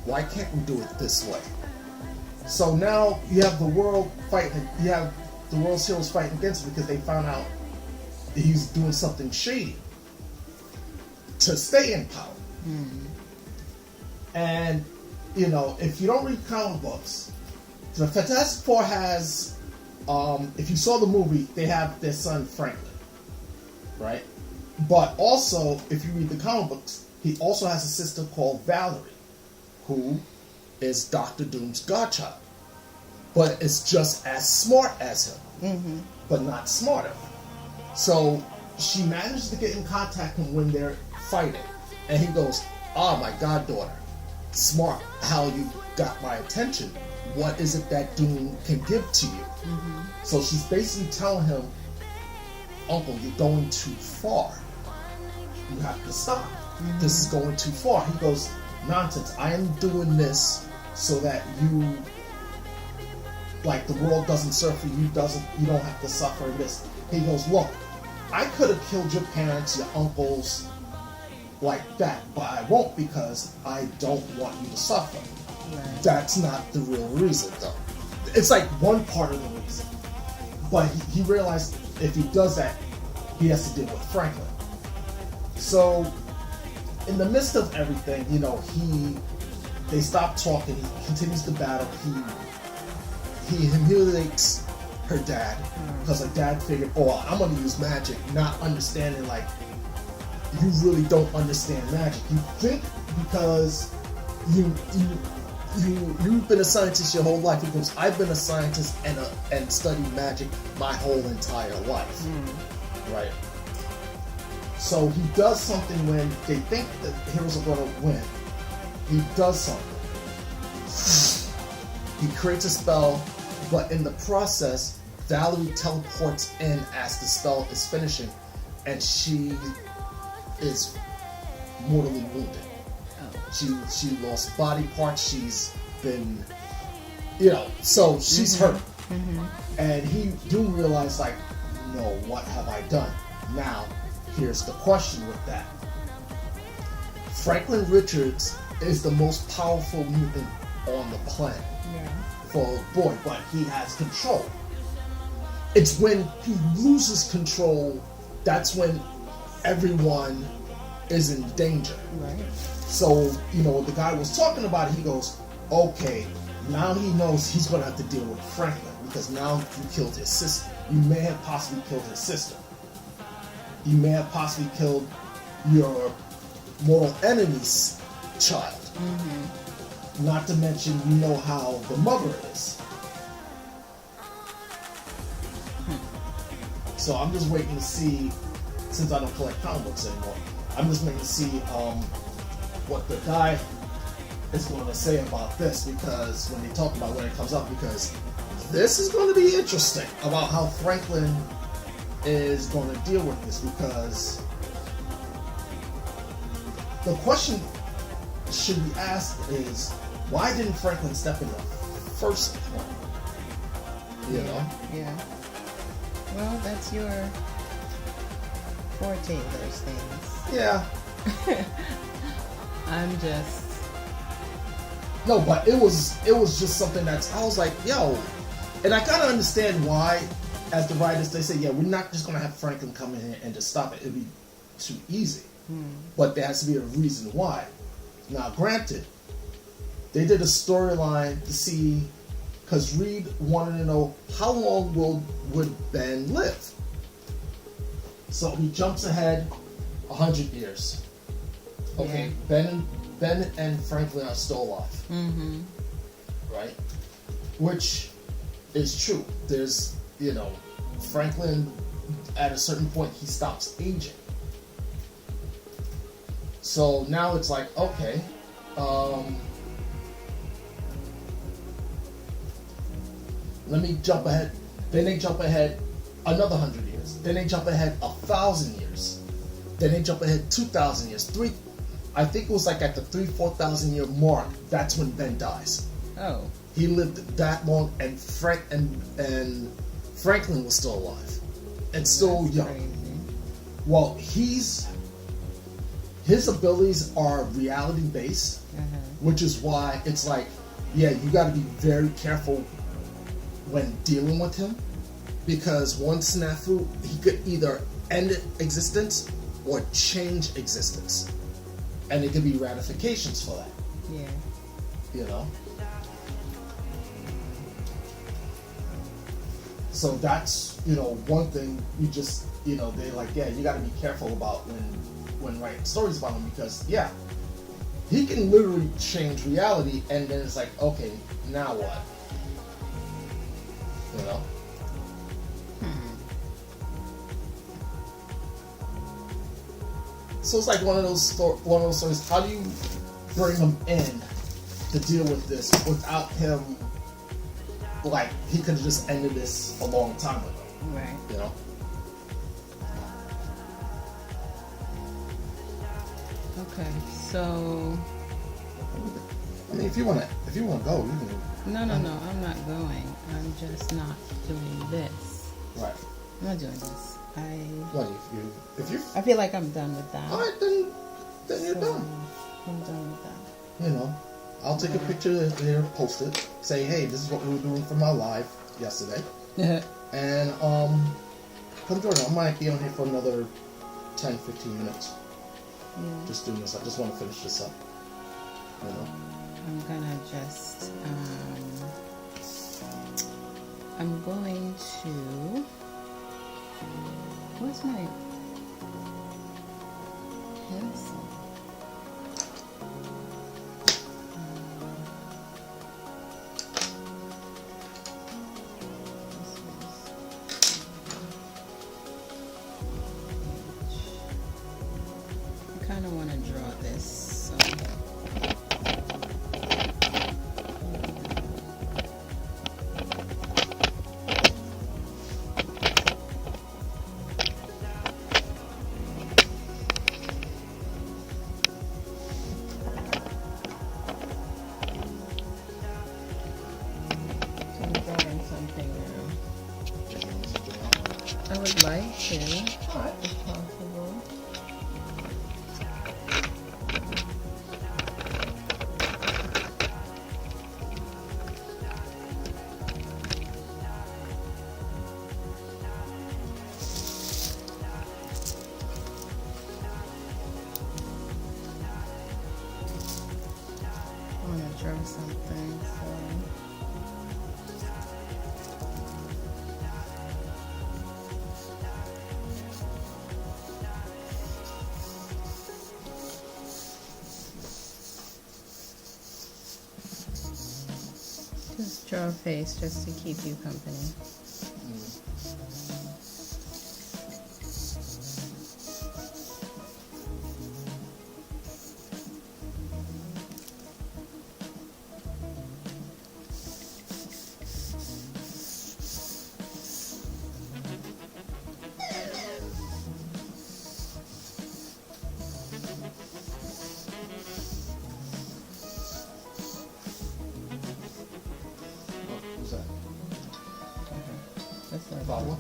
Speaker 2: Why can't we do it this way? So now you have the world fighting. You have the world's heroes fighting against him because they found out he's doing something shady to stay in power. And, you know, if you don't read comic books, the Fantastic Four has, if you saw the movie, they have their son Franklin, right? But also, if you read the comic books, he also has a sister called Valerie, who is Doctor Doom's godchild. But it's just as smart as him, but not smarter. So she manages to get in contact with him when they're fighting. And he goes, "Ah, my goddaughter, smart how you got my attention. What is it that Doom can give to you?" So she's basically telling him, "Uncle, you're going too far. You have to stop. This is going too far." He goes, "Nonsense. I am doing this so that you, like, the world doesn't suffer. You don't have to suffer in this." He goes, "Look, I could have killed your parents, your uncles, like that, but I won't because I don't want you to suffer."
Speaker 1: Right.
Speaker 2: That's not the real reason, though. It's like one part of the reason. But he realized if he does that, he has to deal with Franklin. So, in the midst of everything, you know, they stop talking. He continues the battle. He humiliates her dad because her dad figured, "Oh, I'm going to use magic," not understanding, like, you really don't understand magic. You think because you've been a scientist your whole life. He goes, "I've been a scientist and studied magic my whole entire life." Right? So he does something when they think that the heroes are going to win. He does something. He creates a spell, but in the process, Valerie teleports in as the spell is finishing, and she is mortally wounded. She lost body parts. She's been, you know, so she's hurt. And he do realize, like, no, what have I done? Now, here's the question with that. Franklin Richards is the most powerful mutant on the planet. For a boy, but he has control. It's when he loses control, that's when everyone is in danger.
Speaker 1: Right.
Speaker 2: So, you know, the guy was talking about it, he goes, "Okay, now he knows he's going to have to deal with Franklin because now you killed his sister. You may have possibly killed his sister. You may have possibly killed your mortal enemy's child. Not to mention, you know how the mother is." So I'm just waiting to see, since I don't collect comic books anymore, I'm just waiting to see what the guy is going to say about this, because when they talk about when it comes up, because this is going to be interesting about how Franklin is going to deal with this, because the question should be asked is, why didn't Franklin step in the first place? You know?
Speaker 1: Yeah. Well, that's your forte, those things.
Speaker 2: Yeah.
Speaker 1: I'm just...
Speaker 2: No, but it was just something that's, I was like, yo, and I kind of understand why, as the writers, they say, yeah, we're not just going to have Franklin come in here and just stop it. It'd be too easy. But there has to be a reason why. Now, granted, they did a storyline to see, because Reed wanted to know how long would Ben live. So he jumps ahead 100 years. Okay, yeah. Ben and Franklin are still alive. Right? Which is true. There's, you know, Franklin, at a certain point, he stops aging. So now it's like, okay, let me jump ahead. Then they jump ahead another 100 years. Then they jump ahead 1,000 years. Then they jump ahead 2,000 years. I think it was like at the 4,000 year mark. That's when Ben dies.
Speaker 1: Oh.
Speaker 2: He lived that long, and Franklin was still alive and still young.
Speaker 1: Crazy.
Speaker 2: Well, his abilities are reality based, which is why it's like, yeah, you got to be very careful when dealing with him, because one snafu, he could either end existence or change existence, and it could be ratifications for that.
Speaker 1: Yeah.
Speaker 2: You know. So that's, you know, one thing you just, you know, they're like, yeah, you got to be careful about when writing stories about him, because yeah, he can literally change reality, and then it's like, okay, now what? You know. So it's like one of those stories. How do you bring him in to deal with this without him? Like, he could have just ended this a long time ago.
Speaker 1: Right.
Speaker 2: You know.
Speaker 1: Okay. So.
Speaker 2: I mean, if you want to go, you can.
Speaker 1: No, I'm not going. I'm just not doing this.
Speaker 2: Right.
Speaker 1: I'm not doing this.
Speaker 2: What if you?
Speaker 1: I feel like I'm done with that.
Speaker 2: All right, then you're done.
Speaker 1: I'm done with that.
Speaker 2: You know, I'll take a picture there, post it, say, hey, this is what we were doing for my live yesterday, and come join. I might be on here for another 10-15 minutes.
Speaker 1: Yeah.
Speaker 2: Just doing this. I just want to finish this up. You know.
Speaker 1: I'm gonna just I'm going to. Where's my pencil? I kind of want to draw this. So. I would like to, if possible. I want to draw something, so. Just draw a face just to keep you company.
Speaker 2: Who's that?
Speaker 1: That's like
Speaker 2: Follow?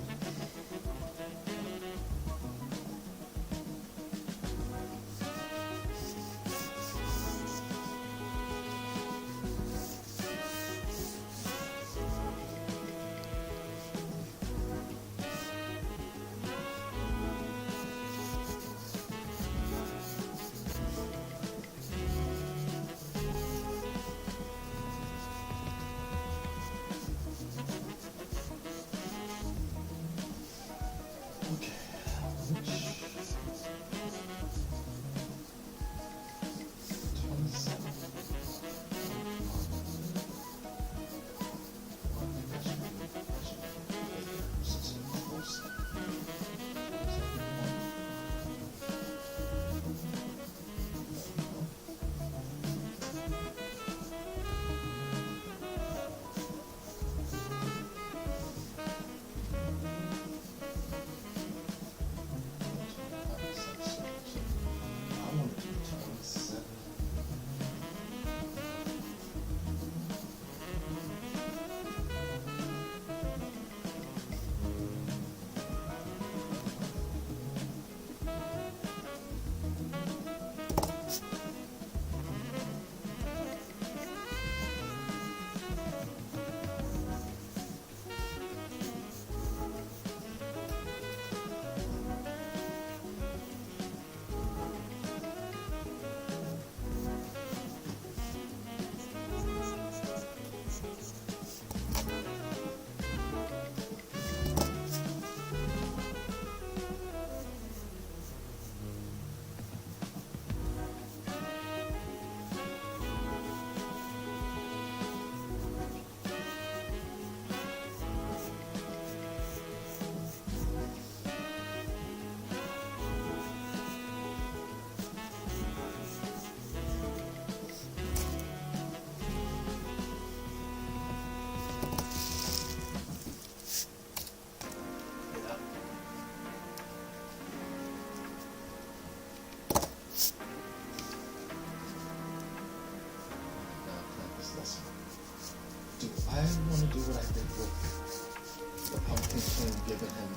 Speaker 2: to do what I did with the Pumpkin King, giving him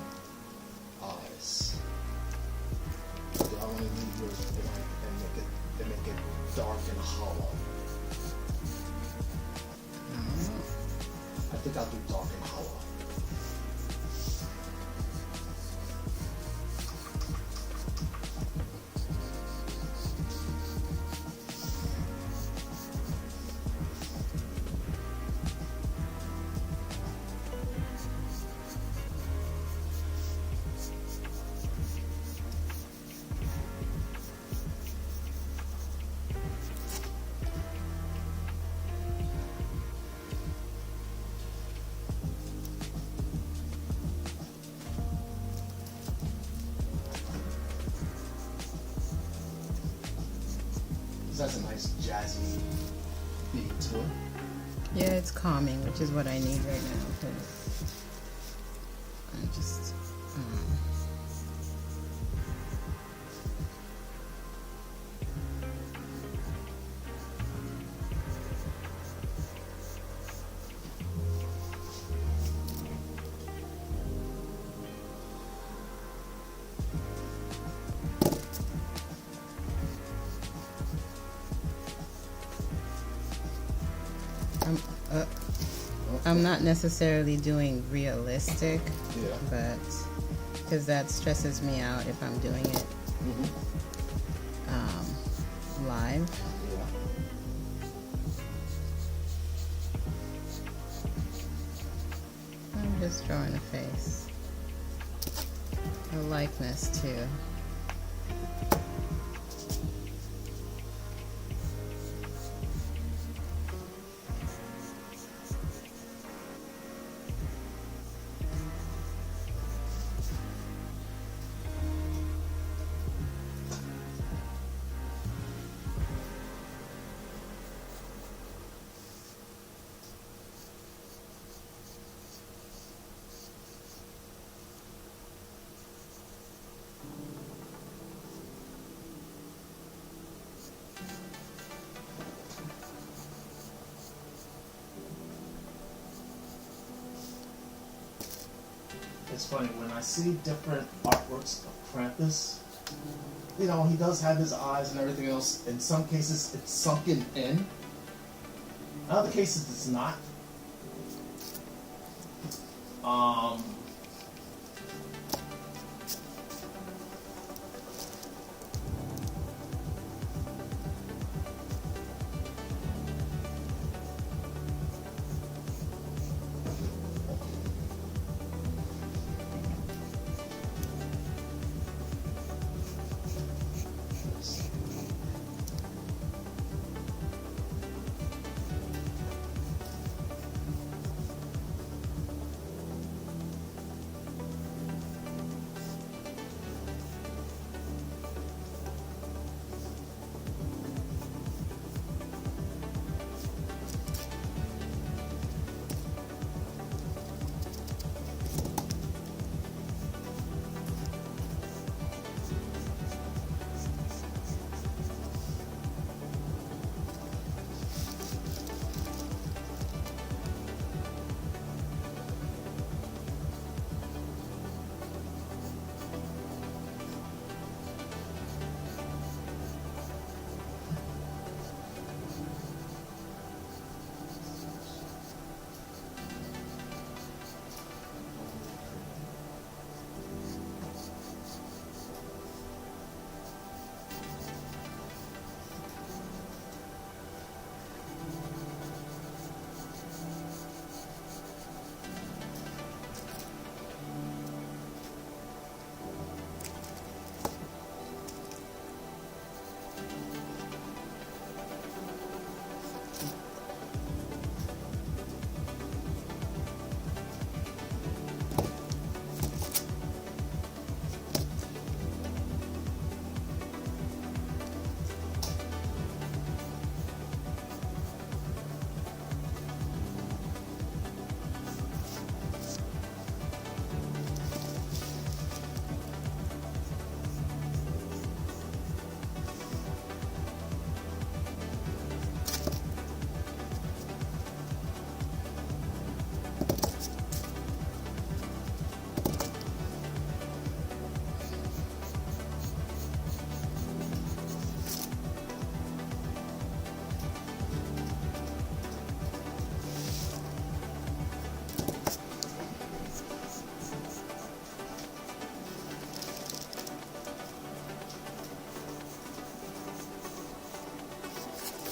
Speaker 2: eyes. Do I want to leave yours blank and make it dark and hollow? I think I'll do dark and hollow. That's a nice jazzy beat to it.
Speaker 1: Yeah, it's calming, which is what I need right now, because I'm just, I'm not necessarily doing realistic,
Speaker 2: Yeah.
Speaker 1: but because that stresses me out if I'm doing it live.
Speaker 2: Yeah.
Speaker 1: I'm just drawing a face, a likeness too.
Speaker 2: It's funny, when I see different artworks of Krampus, you know, he does have his eyes and everything else. In some cases, it's sunken in. In other cases, it's not.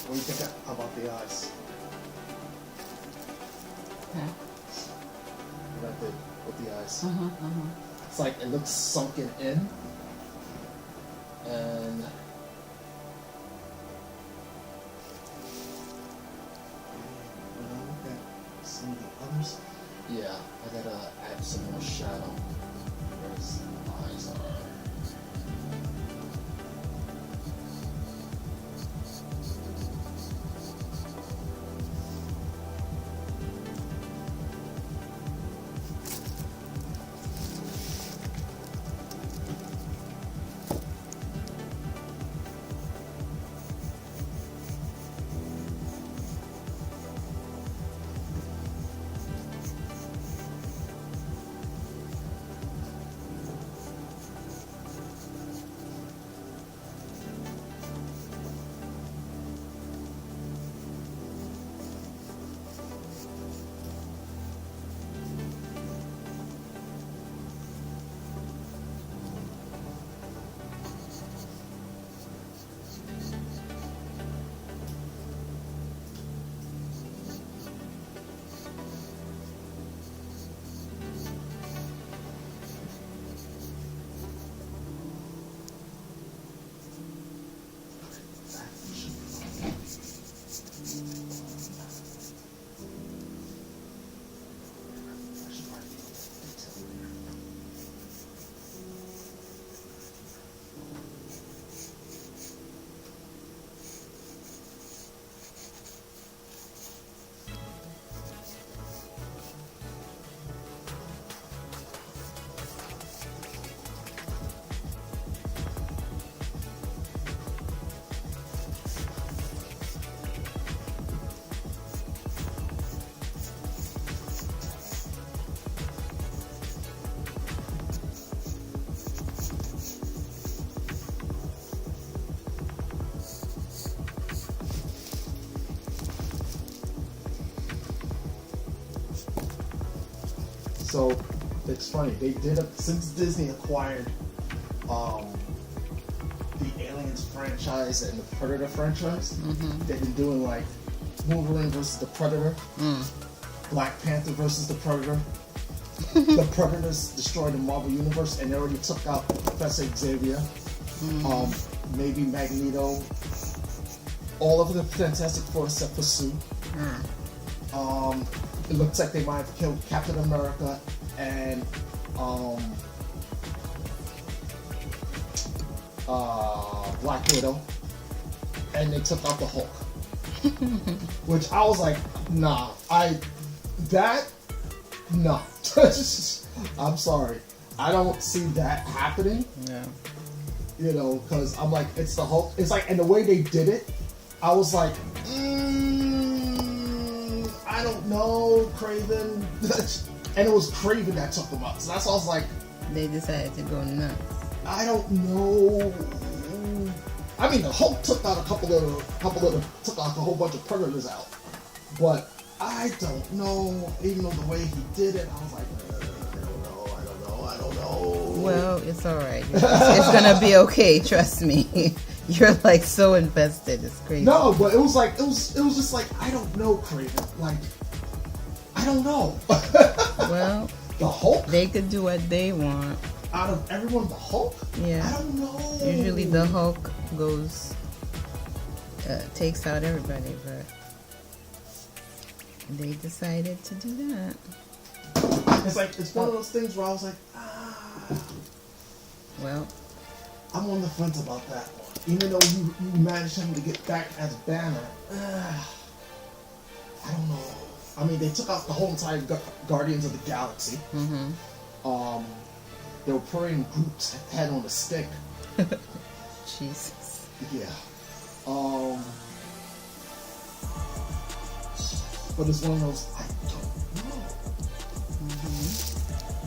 Speaker 2: What do you think about the eyes?
Speaker 1: Okay.
Speaker 2: What I did with the eyes.
Speaker 1: Uh-huh.
Speaker 2: It's like it looks sunken in. And when I look at some of the others, yeah, I gotta add some more shadow. Where his eyes are. So it's funny. They did since Disney acquired the Aliens franchise and the Predator franchise. They've been doing like Wolverine versus the Predator, Black Panther versus the Predator. The Predators destroyed the Marvel Universe, and they already took out Professor Xavier, maybe Magneto, all of the Fantastic Four except for Sue. It looks like they might have killed Captain America and Black Widow, and they took out the Hulk. Which I was like, nah, no. I'm sorry, I don't see that happening.
Speaker 1: Yeah.
Speaker 2: You know, because I'm like, it's the Hulk. It's like, and the way they did it, I was like, I don't know, Craven. And it was Craven that took them out. So that's why I was like,
Speaker 1: They decided to go nuts.
Speaker 2: I don't know. I mean, the Hulk took out took like a whole bunch of Predators out. But I don't know. Even though the way he did it, I was like, I don't know.
Speaker 1: Well, it's alright. It's gonna be okay, trust me. You're like so invested, it's crazy.
Speaker 2: No, but it was like, it was just like, I don't know, Craven. Like, I don't know.
Speaker 1: Well,
Speaker 2: the Hulk?
Speaker 1: they could do what they want.
Speaker 2: Out of everyone, the Hulk?
Speaker 1: Yeah.
Speaker 2: I don't know.
Speaker 1: Usually the Hulk takes out everybody, but they decided to do that.
Speaker 2: It's like, it's one of those things where I was like,
Speaker 1: Well,
Speaker 2: I'm on the fence about that one. Even though you managed him to get back as Banner, I don't know. I mean, they took out the whole entire Guardians of the Galaxy. They were putting Groot's head on a stick.
Speaker 1: Jesus.
Speaker 2: Yeah. But it's one of those, I don't know.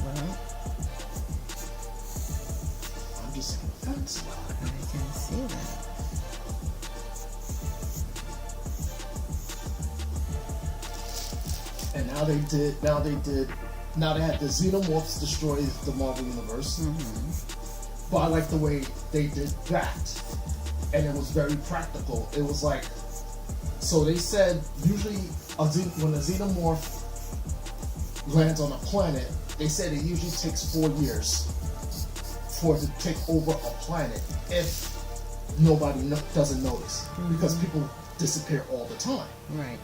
Speaker 1: Well,
Speaker 2: I'm just on the fence about it.
Speaker 1: I can see that.
Speaker 2: And now they had the Xenomorphs destroy the Marvel Universe. But I like the way they did that. And it was very practical. It was like, So they said usually when a xenomorph lands on a planet, they said it usually takes 4 years for it to take over a planet if nobody doesn't notice, because people disappear all the time.
Speaker 1: Right.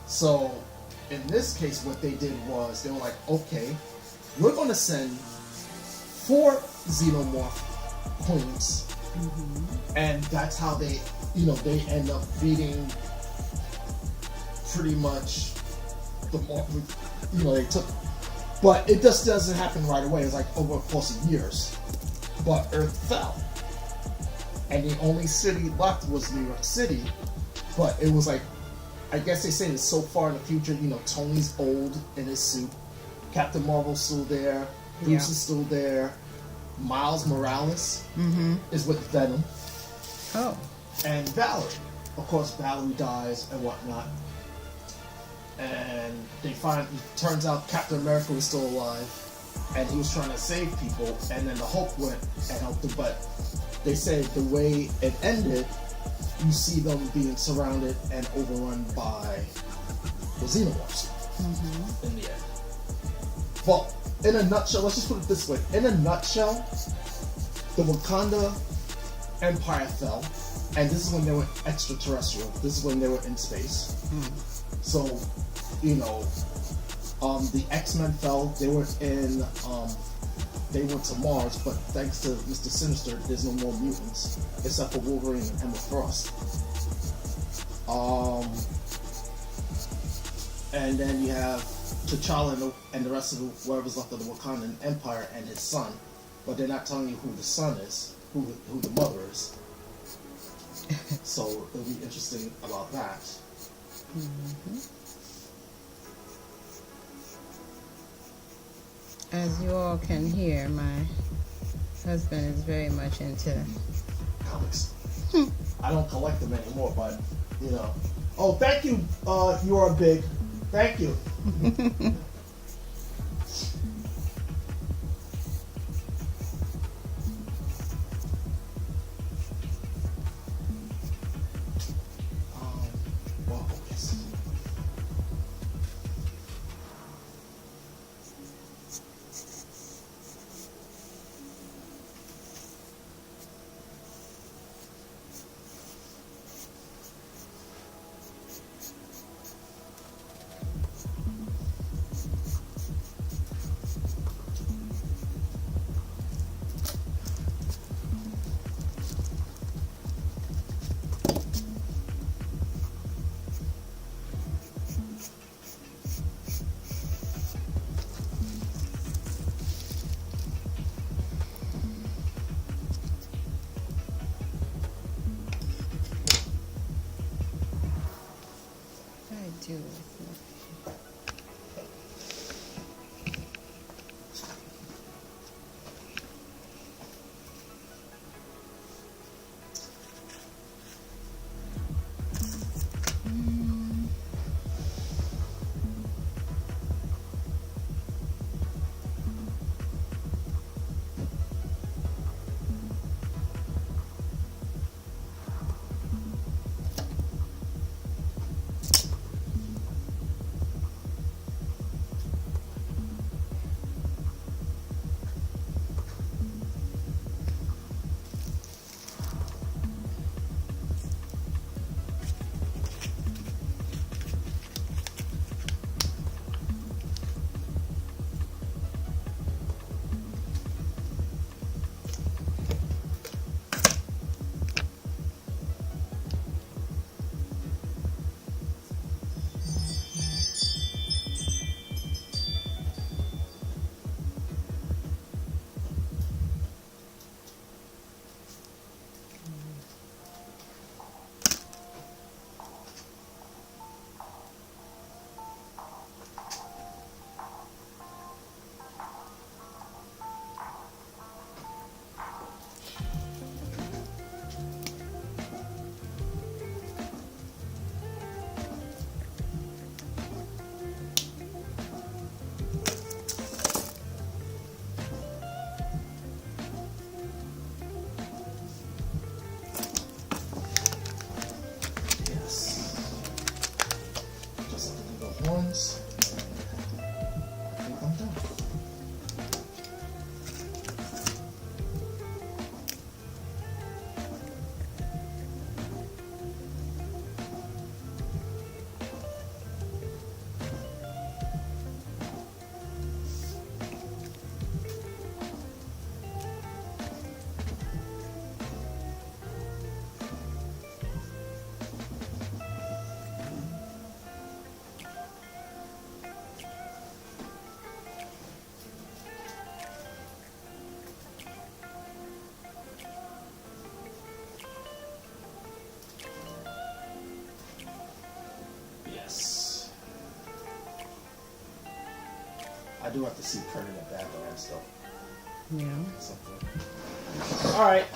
Speaker 2: So in this case, what they did was they were like, okay, we're going to send 4 xenomorph queens, and that's how they, they end up beating pretty much the more, they took. But it just doesn't happen right away. It's like over a course of years. But Earth fell, and the only city left was New York City. But it was like, I guess they say it's so far in the future. Tony's old in his suit. Captain Marvel's still there. Bruce is still there. Miles Morales is with Venom.
Speaker 1: Oh.
Speaker 2: And Valerie. Of course, Valerie dies and whatnot. And it turns out Captain America was still alive, and he was trying to save people, and then the Hulk went and helped him. But they say the way it ended, you see them being surrounded and overrun by the Xenomorphs in the end. Well, in a nutshell, let's just put it this way. In a nutshell, the Wakanda Empire fell, and this is when they were extraterrestrial. This is when they were in space. So, the X-Men fell. They were they went to Mars, but thanks to Mr. Sinister, there's no more mutants except for Wolverine and Emma Frost. And then you have T'Challa and the rest of whoever's left of the Wakandan Empire and his son, but they're not telling you who the son is, who the mother is. So it'll be interesting about that.
Speaker 1: As you all can hear, my husband is very much into
Speaker 2: Comics. I don't collect them anymore, but Oh, thank you. You are big. Thank you. Well, yes. drawings. I think I'm done. Yes. I do have to see printing at Badlands though.
Speaker 1: Yeah.
Speaker 2: Something. Alright.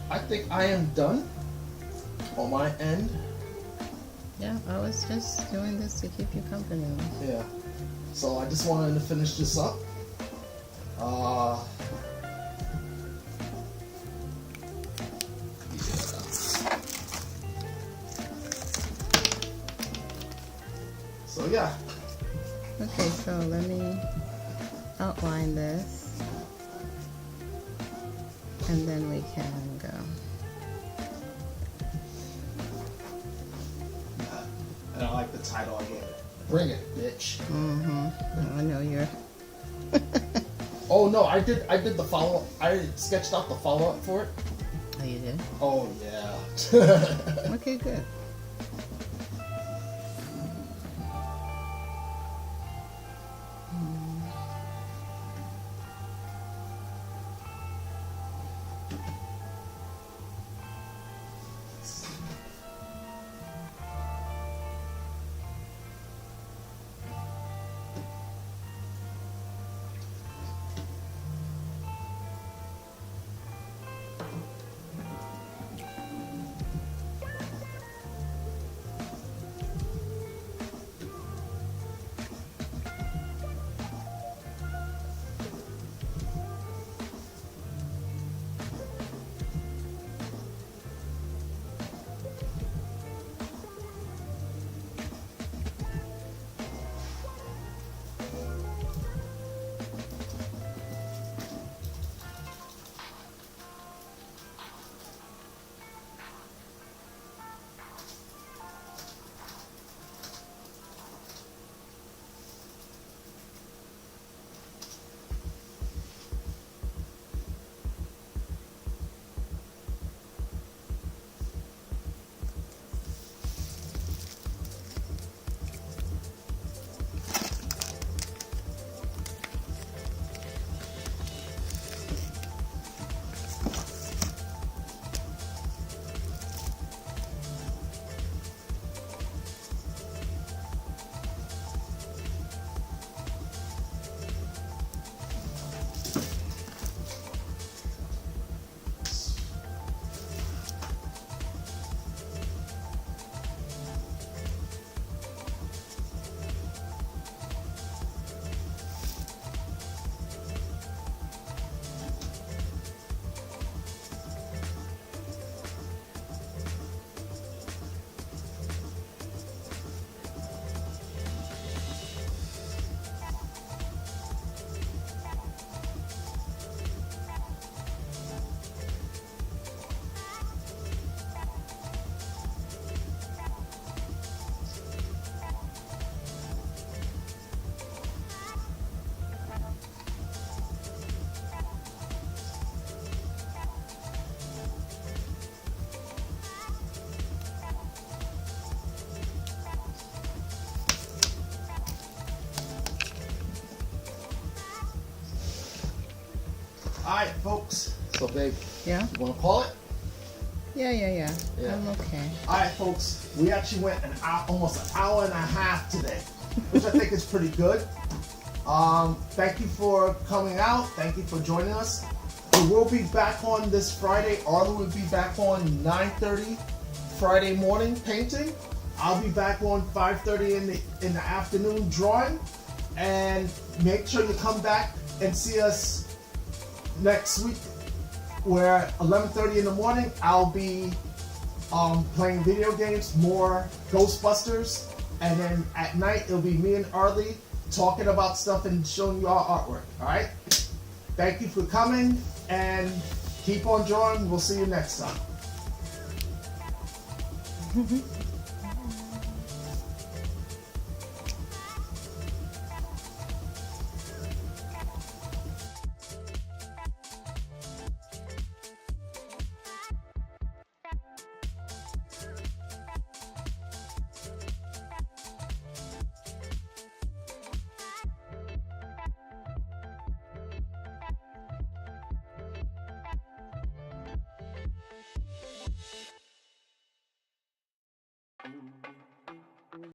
Speaker 2: I think I am done on my end.
Speaker 1: Yeah, I was just doing this to keep you company.
Speaker 2: Yeah. So I just wanted to finish this up. Yeah. So yeah.
Speaker 1: Okay, so let me outline this, and then we can go.
Speaker 2: And I like the title I gave it. Bring it, bitch.
Speaker 1: Mm-hmm. I know you're...
Speaker 2: Oh no, I did the follow-up. I sketched out the follow-up for it.
Speaker 1: Oh, you did?
Speaker 2: Oh yeah.
Speaker 1: Okay, good.
Speaker 2: Alright, folks. So, babe,
Speaker 1: Yeah?
Speaker 2: you want to call it?
Speaker 1: Yeah.
Speaker 2: Yeah.
Speaker 1: I'm okay.
Speaker 2: Alright, folks. We actually went almost an hour and a half today, which I think is pretty good. Thank you for coming out. Thank you for joining us. We will be back on this Friday. Ardlee will be back on 9:30 Friday morning painting. I'll be back on 5:30 in the afternoon drawing. And make sure you come back and see us next week, where 11:30 in the morning I'll be playing video games, more Ghostbusters, and then at night it'll be me and Ardlee talking about stuff and showing you our artwork. All right. Thank you for coming and keep on drawing. We'll see you next time.